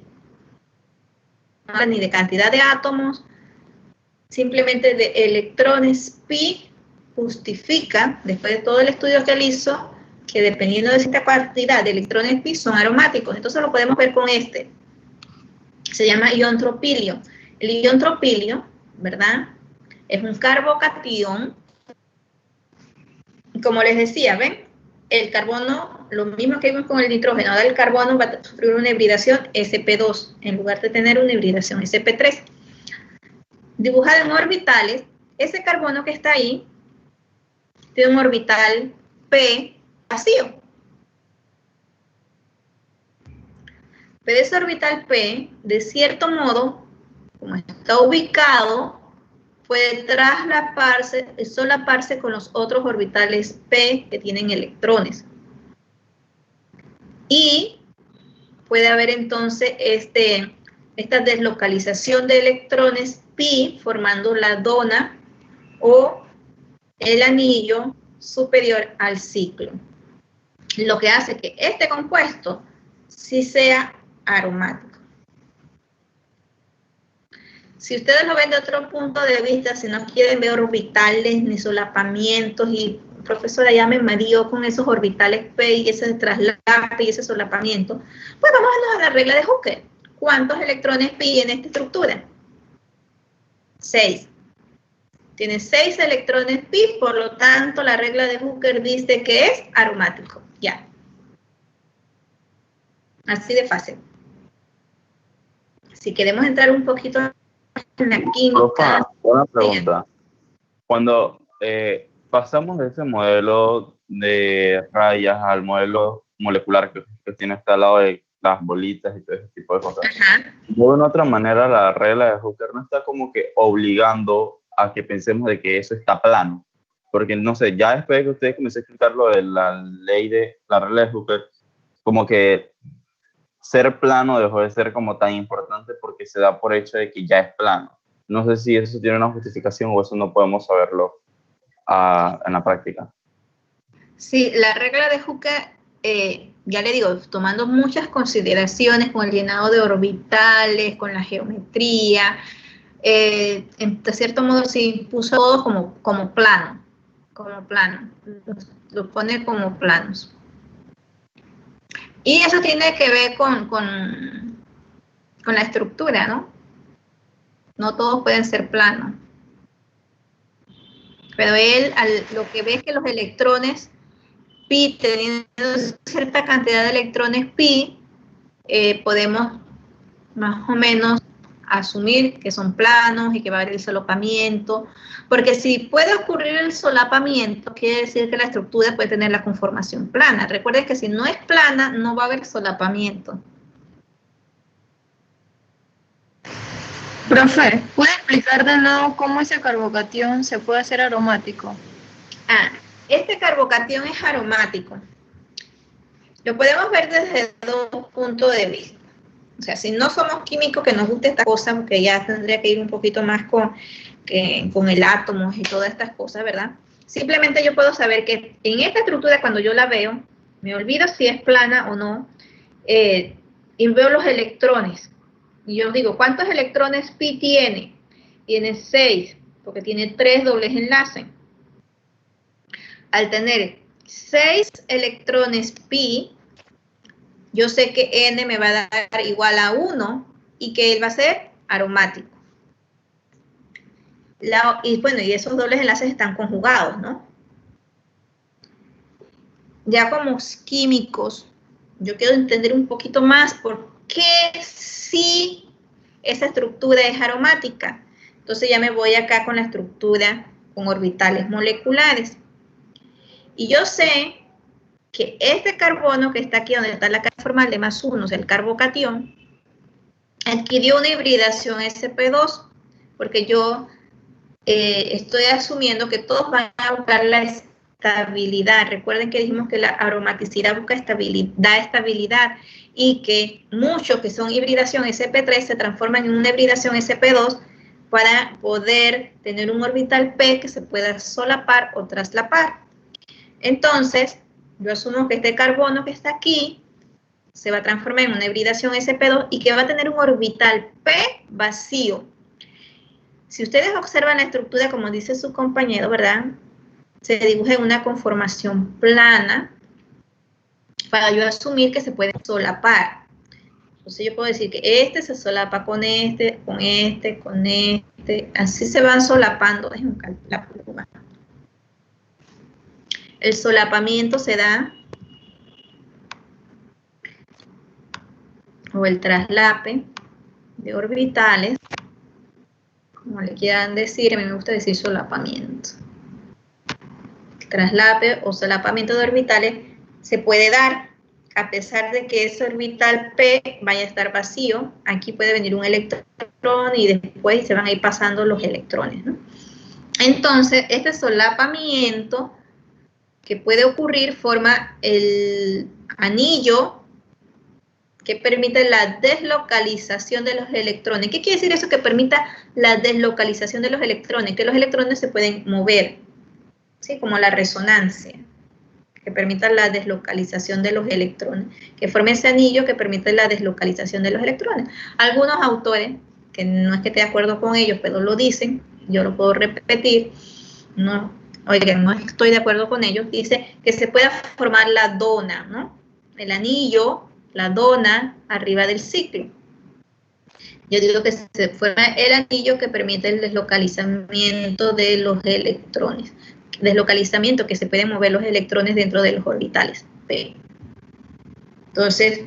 no habla ni de cantidad de átomos, simplemente de electrones pi. Justifica, después de todo el estudio que él hizo, que dependiendo de cierta cantidad de electrones pi son aromáticos. Entonces lo podemos ver con este. Se llama ion tropilio. El ion tropilio, ¿verdad?, es un carbocatión. Como les decía, ¿ven? El carbono, lo mismo que vimos con el nitrógeno, ahora el carbono va a sufrir una hibridación sp2 en lugar de tener una hibridación sp3. Dibujado en orbitales, ese carbono que está ahí tiene un orbital p vacío. Pero ese orbital p, de cierto modo, como está ubicado, puede solaparse con los otros orbitales p que tienen electrones. Y puede haber entonces esta deslocalización de electrones pi formando la dona o el anillo superior al ciclo. Lo que hace que este compuesto sí sea aromático. Si ustedes lo ven de otro punto de vista, si no quieren ver orbitales ni solapamientos, y profesora ya me mareó con esos orbitales P y ese traslape y ese solapamiento, pues vamos a la regla de Hooker. ¿Cuántos electrones pi en esta estructura? 6. Tiene 6 electrones pi, por lo tanto la regla de Hooker dice que es aromático. Ya. Así de fácil. Si queremos entrar un poquito en la química. Una pregunta. Cuando pasamos de ese modelo de rayas al modelo molecular que tiene hasta al lado de las bolitas y todo ese tipo de cosas, de una otra manera la regla de Hooker no está como que obligando a que pensemos de que eso está plano, porque no sé, ya después de que ustedes comencé a explicar lo de la regla de Hooker, como que ser plano dejó de ser como tan importante porque se da por hecho de que ya es plano. No sé si eso tiene una justificación o eso no podemos saberlo en la práctica. Sí, la regla de Hooker ya le digo, tomando muchas consideraciones con el llenado de orbitales, con la geometría, de cierto modo se impuso todo como plano, lo pone como planos. Y eso tiene que ver con la estructura, ¿no? No todos pueden ser planos. Pero él, lo que ve es que los electrones pi, teniendo cierta cantidad de electrones pi, podemos más o menos asumir que son planos y que va a haber el solapamiento, porque si puede ocurrir el solapamiento, quiere decir que la estructura puede tener la conformación plana. Recuerden que si no es plana, no va a haber solapamiento. Profe, ¿puede explicar de nuevo cómo ese carbocatión se puede hacer aromático? Este carbocatión es aromático. Lo podemos ver desde dos puntos de vista. O sea, si no somos químicos que nos guste esta cosa, porque ya tendría que ir un poquito más con el átomo y todas estas cosas, ¿verdad? Simplemente yo puedo saber que en esta estructura, cuando yo la veo, me olvido si es plana o no, y veo los electrones. Y yo digo, ¿cuántos electrones pi tiene? Tiene 6, porque tiene 3 dobles enlaces. Al tener 6 electrones pi, yo sé que N me va a dar igual a 1 y que él va a ser aromático. Y bueno, y esos dobles enlaces están conjugados, ¿no? Ya como químicos, yo quiero entender un poquito más por qué sí esa estructura es aromática. Entonces ya me voy acá con la estructura con orbitales moleculares. Y yo sé que este carbono que está aquí donde está la carga formal de +1, o sea, el carbocatión, adquirió una hibridación sp2, porque yo estoy asumiendo que todos van a buscar la estabilidad. Recuerden que dijimos que la aromaticidad busca da estabilidad y que muchos que son hibridación sp3 se transforman en una hibridación sp2 para poder tener un orbital p que se pueda solapar o traslapar. Entonces, yo asumo que este carbono que está aquí se va a transformar en una hibridación sp2 y que va a tener un orbital p vacío. Si ustedes observan la estructura, como dice su compañero, ¿verdad? Se dibuja en una conformación plana para yo asumir que se puede solapar. Entonces yo puedo decir que este se solapa con este, con este, con este. Así se van solapando. Déjenme la pluma. El solapamiento se da, o el traslape de orbitales, como le quieran decir, a mí me gusta decir solapamiento. El traslape o solapamiento de orbitales se puede dar a pesar de que ese orbital P vaya a estar vacío. Aquí puede venir un electrón y después se van a ir pasando los electrones, ¿no? Entonces, este solapamiento que puede ocurrir forma el anillo que permite la deslocalización de los electrones. ¿Qué quiere decir eso que permita la deslocalización de los electrones? Que los electrones se pueden mover, ¿sí? Como la resonancia, que permita la deslocalización de los electrones, que forme ese anillo que permite la deslocalización de los electrones. Algunos autores, que no es que esté de acuerdo con ellos, pero lo dicen, yo lo puedo repetir, no, oigan, no estoy de acuerdo con ellos, dice que se pueda formar la dona, ¿no? El anillo, la dona, arriba del ciclo. Yo digo que se forma el anillo que permite el deslocalizamiento de los electrones. Deslocalizamiento que se pueden mover los electrones dentro de los orbitales P. Entonces,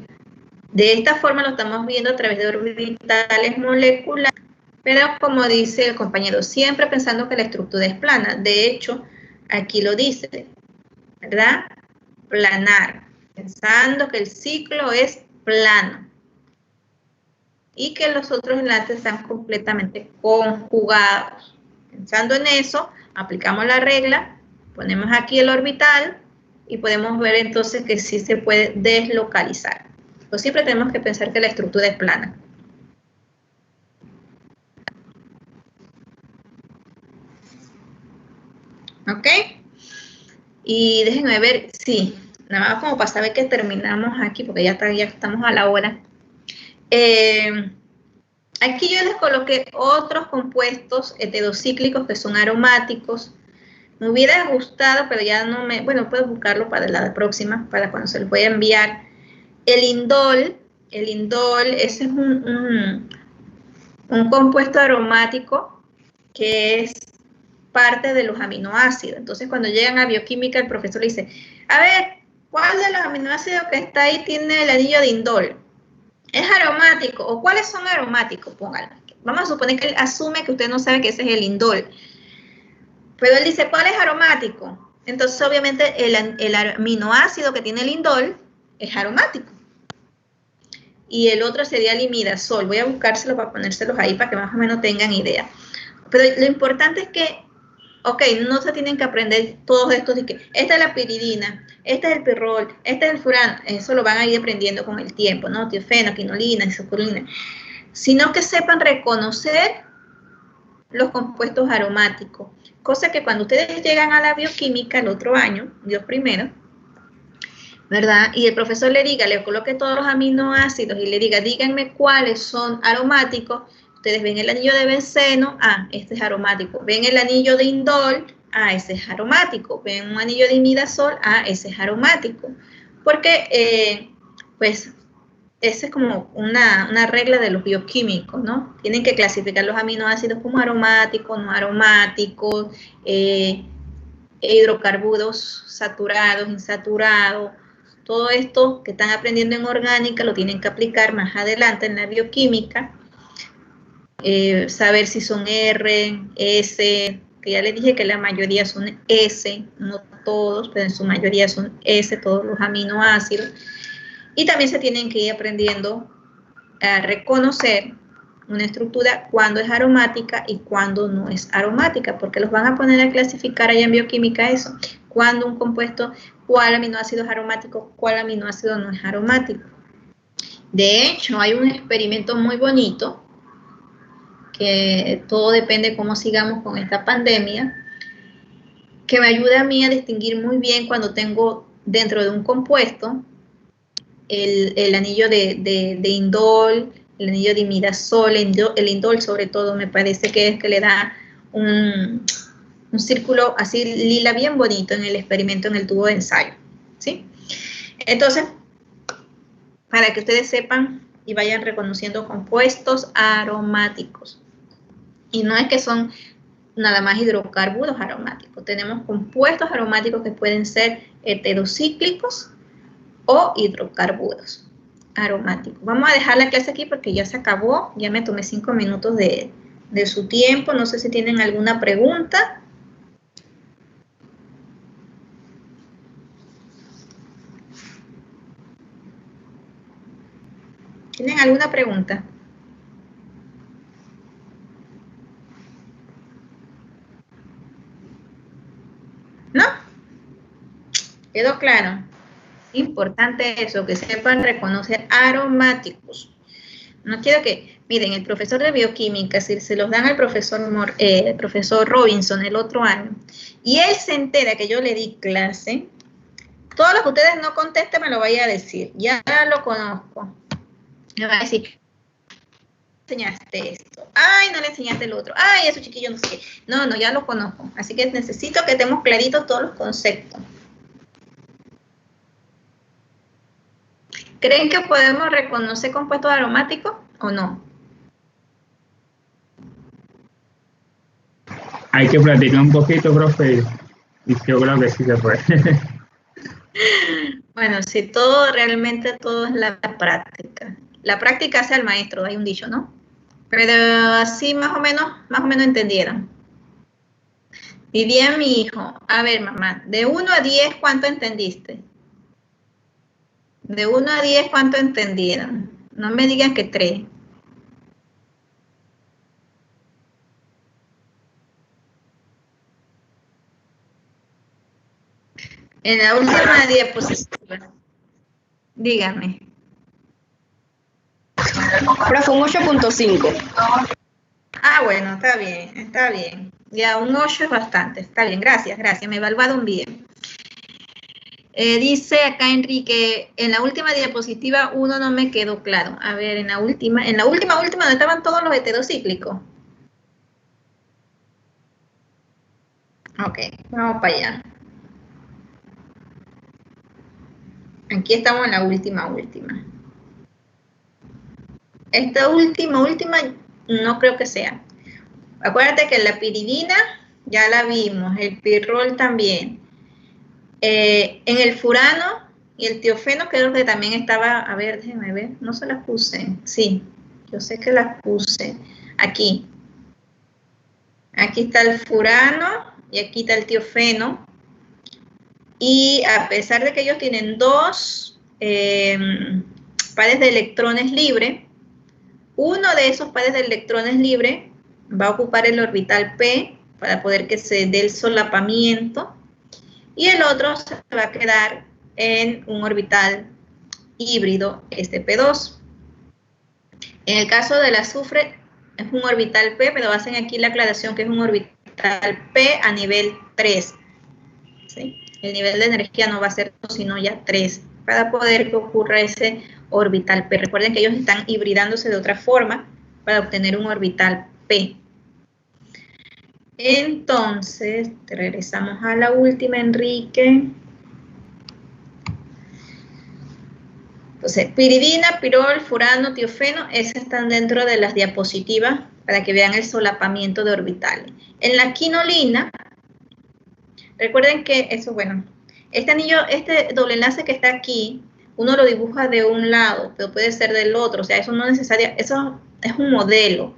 de esta forma lo estamos viendo a través de orbitales moleculares, pero como dice el compañero, siempre pensando que la estructura es plana. De hecho, aquí lo dice, ¿verdad? Planar, pensando que el ciclo es plano y que los otros enlaces están completamente conjugados. Pensando en eso, aplicamos la regla, ponemos aquí el orbital y podemos ver entonces que sí se puede deslocalizar. Pero siempre tenemos que pensar que la estructura es plana. ¿Ok? Y déjenme ver, sí, nada más como para saber que terminamos aquí, porque ya estamos a la hora. Aquí yo les coloqué otros compuestos heterocíclicos que son aromáticos. Me hubiera gustado, pero ya no me... Bueno, puedo buscarlo para la próxima, para cuando se los voy a enviar. El indol, ese es un compuesto aromático que es parte de los aminoácidos. Entonces, cuando llegan a bioquímica, el profesor le dice, a ver, ¿cuál de los aminoácidos que está ahí tiene el anillo de indol? ¿Es aromático? ¿O cuáles son aromáticos? Póngalo. Vamos a suponer que él asume que usted no sabe que ese es el indol. Pero él dice, ¿cuál es aromático? Entonces, obviamente, el aminoácido que tiene el indol es aromático. Y el otro sería el imidazol. Voy a buscárselo para ponérselos ahí para que más o menos tengan idea. Pero lo importante es que, ok, no se tienen que aprender todos estos de que esta es la piridina, este es el pirrol, este es el furano. Eso lo van a ir aprendiendo con el tiempo, ¿no? Tiofeno, quinolina, isocolina. Sino que sepan reconocer los compuestos aromáticos. Cosa que cuando ustedes llegan a la bioquímica el otro año, Dios primero, ¿verdad? Y el profesor le coloque todos los aminoácidos y le diga, díganme cuáles son aromáticos. Ustedes ven el anillo de benceno, este es aromático. Ven el anillo de indol, ese es aromático. Ven un anillo de imidazol, ese es aromático. Porque, pues, esa es como una regla de los bioquímicos, ¿no? Tienen que clasificar los aminoácidos como aromáticos, no aromáticos, hidrocarburos saturados, insaturados. Todo esto que están aprendiendo en orgánica lo tienen que aplicar más adelante en la bioquímica. Saber si son R, S, que ya les dije que la mayoría son S, no todos, pero en su mayoría son S, todos los aminoácidos. Y también se tienen que ir aprendiendo a reconocer una estructura cuando es aromática y cuando no es aromática, porque los van a poner a clasificar allá en bioquímica eso. Cuando un compuesto, cuál aminoácido es aromático, cuál aminoácido no es aromático. De hecho, hay un experimento muy bonito, que todo depende de cómo sigamos con esta pandemia, que me ayuda a mí a distinguir muy bien cuando tengo dentro de un compuesto el anillo de indol, el anillo de imidazol, el indol sobre todo me parece que es que le da un círculo así lila bien bonito en el experimento en el tubo de ensayo, ¿sí? Entonces, para que ustedes sepan y vayan reconociendo compuestos aromáticos. Y no es que son nada más hidrocarburos aromáticos. Tenemos compuestos aromáticos que pueden ser heterocíclicos o hidrocarburos aromáticos. Vamos a dejar la clase aquí porque ya se acabó. Ya me tomé 5 minutos de su tiempo. No sé si tienen alguna pregunta. ¿Tienen alguna pregunta? ¿No? ¿Quedó claro? Importante eso, que sepan reconocer aromáticos. No quiero que, miren, el profesor de bioquímica, si se los dan al profesor Robinson el otro año, y él se entera que yo le di clase, todo lo que ustedes no contesten me lo vaya a decir, ya lo conozco. Me va a decir, enseñaste esto, ay, no le enseñaste el otro, ay, eso chiquillo no sé qué. No, ya lo conozco, así que necesito que estemos claritos todos los conceptos. ¿Creen que podemos reconocer compuestos aromáticos o no? Hay que practicar un poquito, profe, y yo creo que sí se puede. Bueno, si realmente todo es la práctica. La práctica hace al maestro, hay un dicho, ¿no? Pero así más o menos entendieron. Y bien, mi hijo, a ver, mamá, de 1 a 10, ¿cuánto entendiste? De 1 a 10, ¿cuánto entendieron? No me digan que 3. En la última diapositiva. Dígame. Profe, un 8.5. Ah, bueno, está bien. Ya un 8 es bastante. Está bien, gracias. Me evaluaron bien. Dice acá Enrique, en la última diapositiva uno no me quedó claro. A ver, en la última donde estaban todos los heterocíclicos. Ok, vamos para allá. Aquí estamos en la última. Esta última no creo que sea. Acuérdate que la piridina ya la vimos, el pirrol también. En el furano y el tiofeno creo que también estaba, a ver, déjenme ver, no se las puse. Sí, yo sé que las puse. Aquí. Aquí está el furano y aquí está el tiofeno. Y a pesar de que ellos tienen dos pares de electrones libres, uno de esos pares de electrones libres va a ocupar el orbital P para poder que se dé el solapamiento y el otro se va a quedar en un orbital híbrido sp2. En el caso del azufre es un orbital P, pero hacen aquí la aclaración que es un orbital P a nivel 3. ¿Sí? El nivel de energía no va a ser 2, sino ya 3, para poder que ocurra ese orbital P. Recuerden que ellos están hibridándose de otra forma para obtener un orbital P. Entonces, regresamos a la última, Enrique. Entonces, piridina, pirol, furano, tiofeno, esas están dentro de las diapositivas para que vean el solapamiento de orbitales. En la quinolina, recuerden que eso, bueno, este anillo, este doble enlace que está aquí, uno lo dibuja de un lado, pero puede ser del otro, o sea, eso no es necesario, eso es un modelo.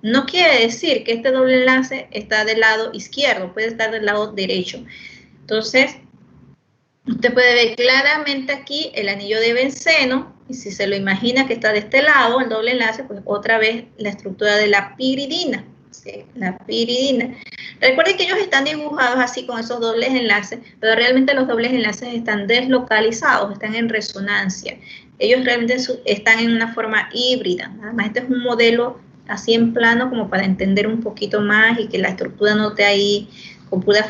No quiere decir que este doble enlace está del lado izquierdo, puede estar del lado derecho. Entonces, usted puede ver claramente aquí el anillo de benceno, y si se lo imagina que está de este lado, el doble enlace, pues otra vez la estructura de la piridina. ¿Sí? La piridina. Recuerden que ellos están dibujados así con esos dobles enlaces, pero realmente los dobles enlaces están deslocalizados, están en resonancia. Ellos realmente están en una forma híbrida. Además, este es un modelo así en plano como para entender un poquito más y que la estructura no esté ahí con puras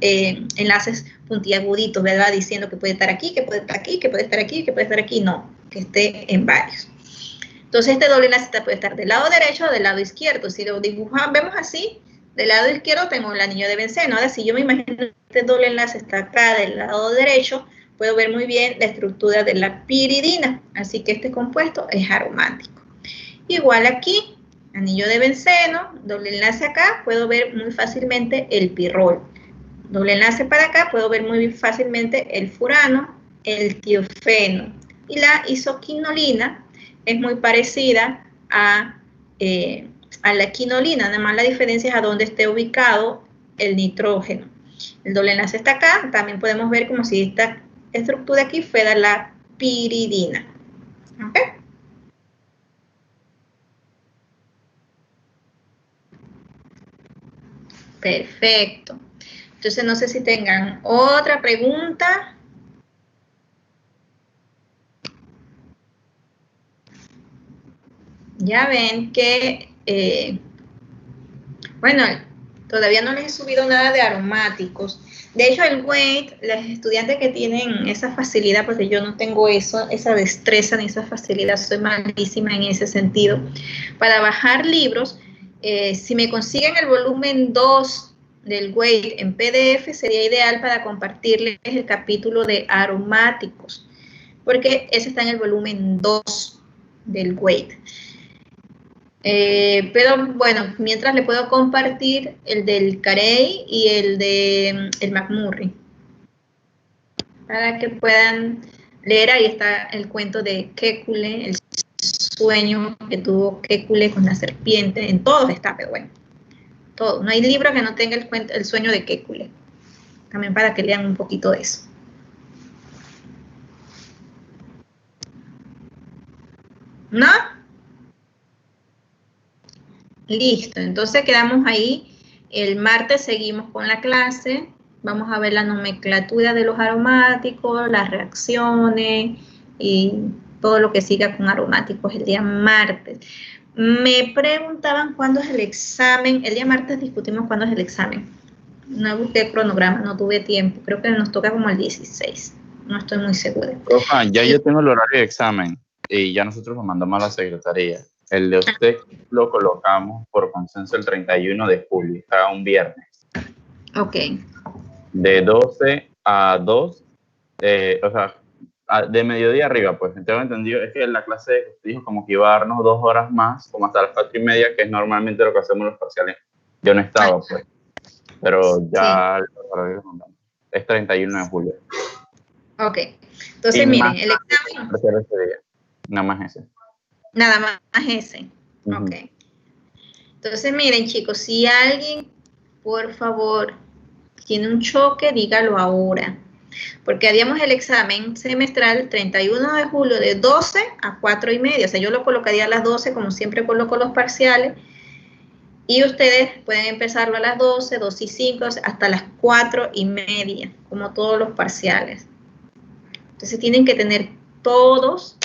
enlaces puntiaguditos, ¿verdad? Diciendo que puede estar aquí, que puede estar aquí, que puede estar aquí, que puede estar aquí. No, que esté en varios. Entonces, este doble enlace puede estar del lado derecho o del lado izquierdo. Si lo dibujamos, vemos así, del lado izquierdo tengo el anillo de benceno. Ahora, si yo me imagino que este doble enlace está acá del lado derecho, puedo ver muy bien la estructura de la piridina. Así que este compuesto es aromático. Igual aquí, anillo de benceno, doble enlace acá, puedo ver muy fácilmente el pirrol. Doble enlace para acá, puedo ver muy fácilmente el furano, el tiofeno. Y la isoquinolina es muy parecida a la quinolina, nada más la diferencia es a dónde esté ubicado el nitrógeno. El doble enlace está acá, también podemos ver como si esta estructura aquí fuera la piridina. ¿Ok? Perfecto. Entonces no sé si tengan otra pregunta. Ya ven que, bueno, todavía no les he subido nada de aromáticos. De hecho, el weight, los estudiantes que tienen esa facilidad, porque yo no tengo eso, esa destreza ni esa facilidad, soy malísima en ese sentido. Para bajar libros, si me consiguen el volumen 2 del weight en PDF, sería ideal para compartirles el capítulo de aromáticos, porque ese está en el volumen 2 del weight. Pero bueno, mientras le puedo compartir el del Carey y el de el McMurray para que puedan leer. Ahí está el cuento de Kekule, el sueño que tuvo Kekule con la serpiente. En todos está, pero bueno, todo. No hay libro que no tenga el sueño de Kekule. También para que lean un poquito de eso. ¿No? Listo, entonces quedamos ahí. El martes seguimos con la clase. Vamos a ver la nomenclatura de los aromáticos, las reacciones y todo lo que siga con aromáticos el día martes. Me preguntaban cuándo es el examen. El día martes discutimos cuándo es el examen. No busqué el cronograma, no tuve tiempo. Creo que nos toca como el 16. No estoy muy segura. Profa, ya yo tengo el horario de examen y ya nosotros lo mandamos a la secretaría. El de usted lo colocamos por consenso el 31 de julio, cada un viernes. Ok. De 12 a 2, o sea, de mediodía arriba, pues. Tengo entendido, es que la clase dijo como que iba a darnos 2 horas más, como hasta las 4:30, que es normalmente lo que hacemos los parciales. Yo no estaba, pues. Pero ya es 31 de julio. Ok. Entonces, Y miren, más el examen, ese día. Nada más ese. nada más ese. Ujú. Ok. Entonces, miren, chicos, si alguien, por favor, tiene un choque, dígalo ahora. Porque haríamos el examen semestral el 31 de julio de 12 a 4:30. O sea, yo lo colocaría a las 12, como siempre coloco los parciales. Y ustedes pueden empezarlo a las 12, 2:05, hasta las 4:30, como todos los parciales. Entonces tienen que tener todos,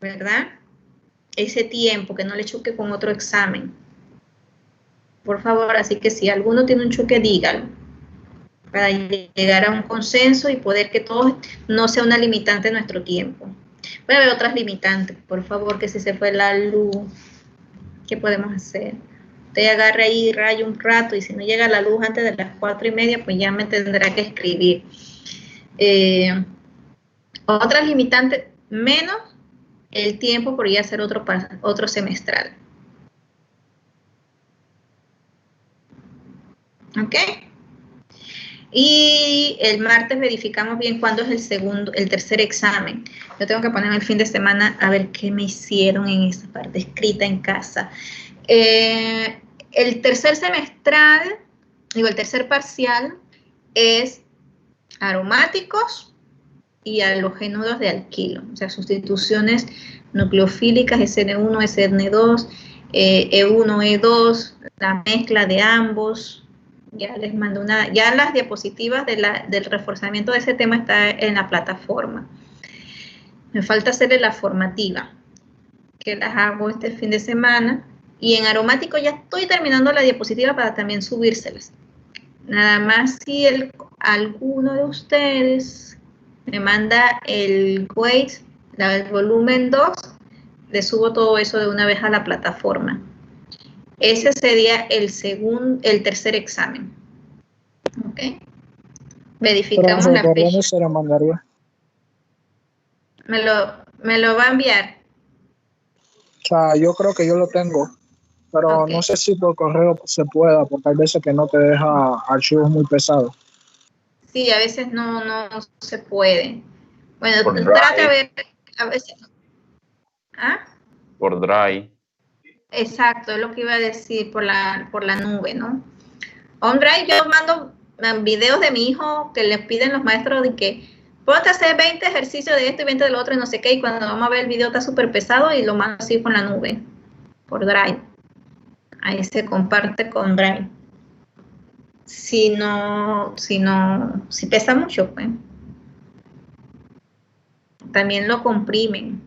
¿verdad? Ese tiempo, que no le choque con otro examen. Por favor, así que si alguno tiene un choque, dígalo, para llegar a un consenso y poder que todo no sea una limitante en nuestro tiempo. Puede haber otras limitantes, por favor, que si se fue la luz, ¿qué podemos hacer? Usted agarra ahí y raya un rato, y si no llega la luz antes de las 4:30, pues ya me tendrá que escribir. Otras limitantes, menos el tiempo por ir a hacer otro semestral. ¿Ok? Y el martes verificamos bien cuándo es el tercer examen. Yo tengo que ponerme el fin de semana a ver qué me hicieron en esa parte escrita en casa. El tercer semestral, el tercer parcial es aromáticos y halogénuros de alquilo, o sea, sustituciones nucleofílicas, SN1, SN2, E1, E2, la mezcla de ambos. Ya les mando ya las diapositivas del reforzamiento de ese tema está en la plataforma. Me falta hacerle la formativa, que las hago este fin de semana. Y en aromático ya estoy terminando la diapositiva para también subírselas. Nada más si alguno de ustedes me manda el weight, el volumen 2, le subo todo eso de una vez a la plataforma. Ese sería el tercer examen. ¿Ok? Verificamos la ¿Por fecha. dónde se lo mandaría? Me lo va a enviar. O sea, yo creo que yo lo tengo, pero Okay. no sé si por correo se pueda, porque hay veces que no te deja archivos muy pesados. Sí, a veces no se puede. Bueno, Por trate Drive. a veces. ¿Ah? Por Drive. Exacto, es lo que iba a decir por la nube, ¿no? OneDrive, yo mando videos de mi hijo que les piden los maestros de que ponte a hacer 20 ejercicios de esto y 20 de lo otro y no sé qué, y cuando vamos a ver el video está súper pesado y lo mando así con la nube, por Drive. Ahí se comparte con Drive. Si pesa mucho, pues. También lo comprimen.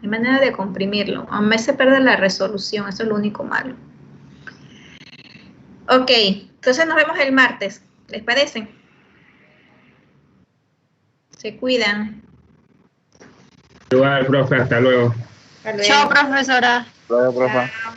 Hay manera de comprimirlo. A veces se pierde la resolución, eso es lo único malo. Ok, entonces nos vemos el martes. ¿Les parece? Se cuidan. Igual, profe, hasta luego. Hasta luego. Chao, profesora. Luego, profe. Chao.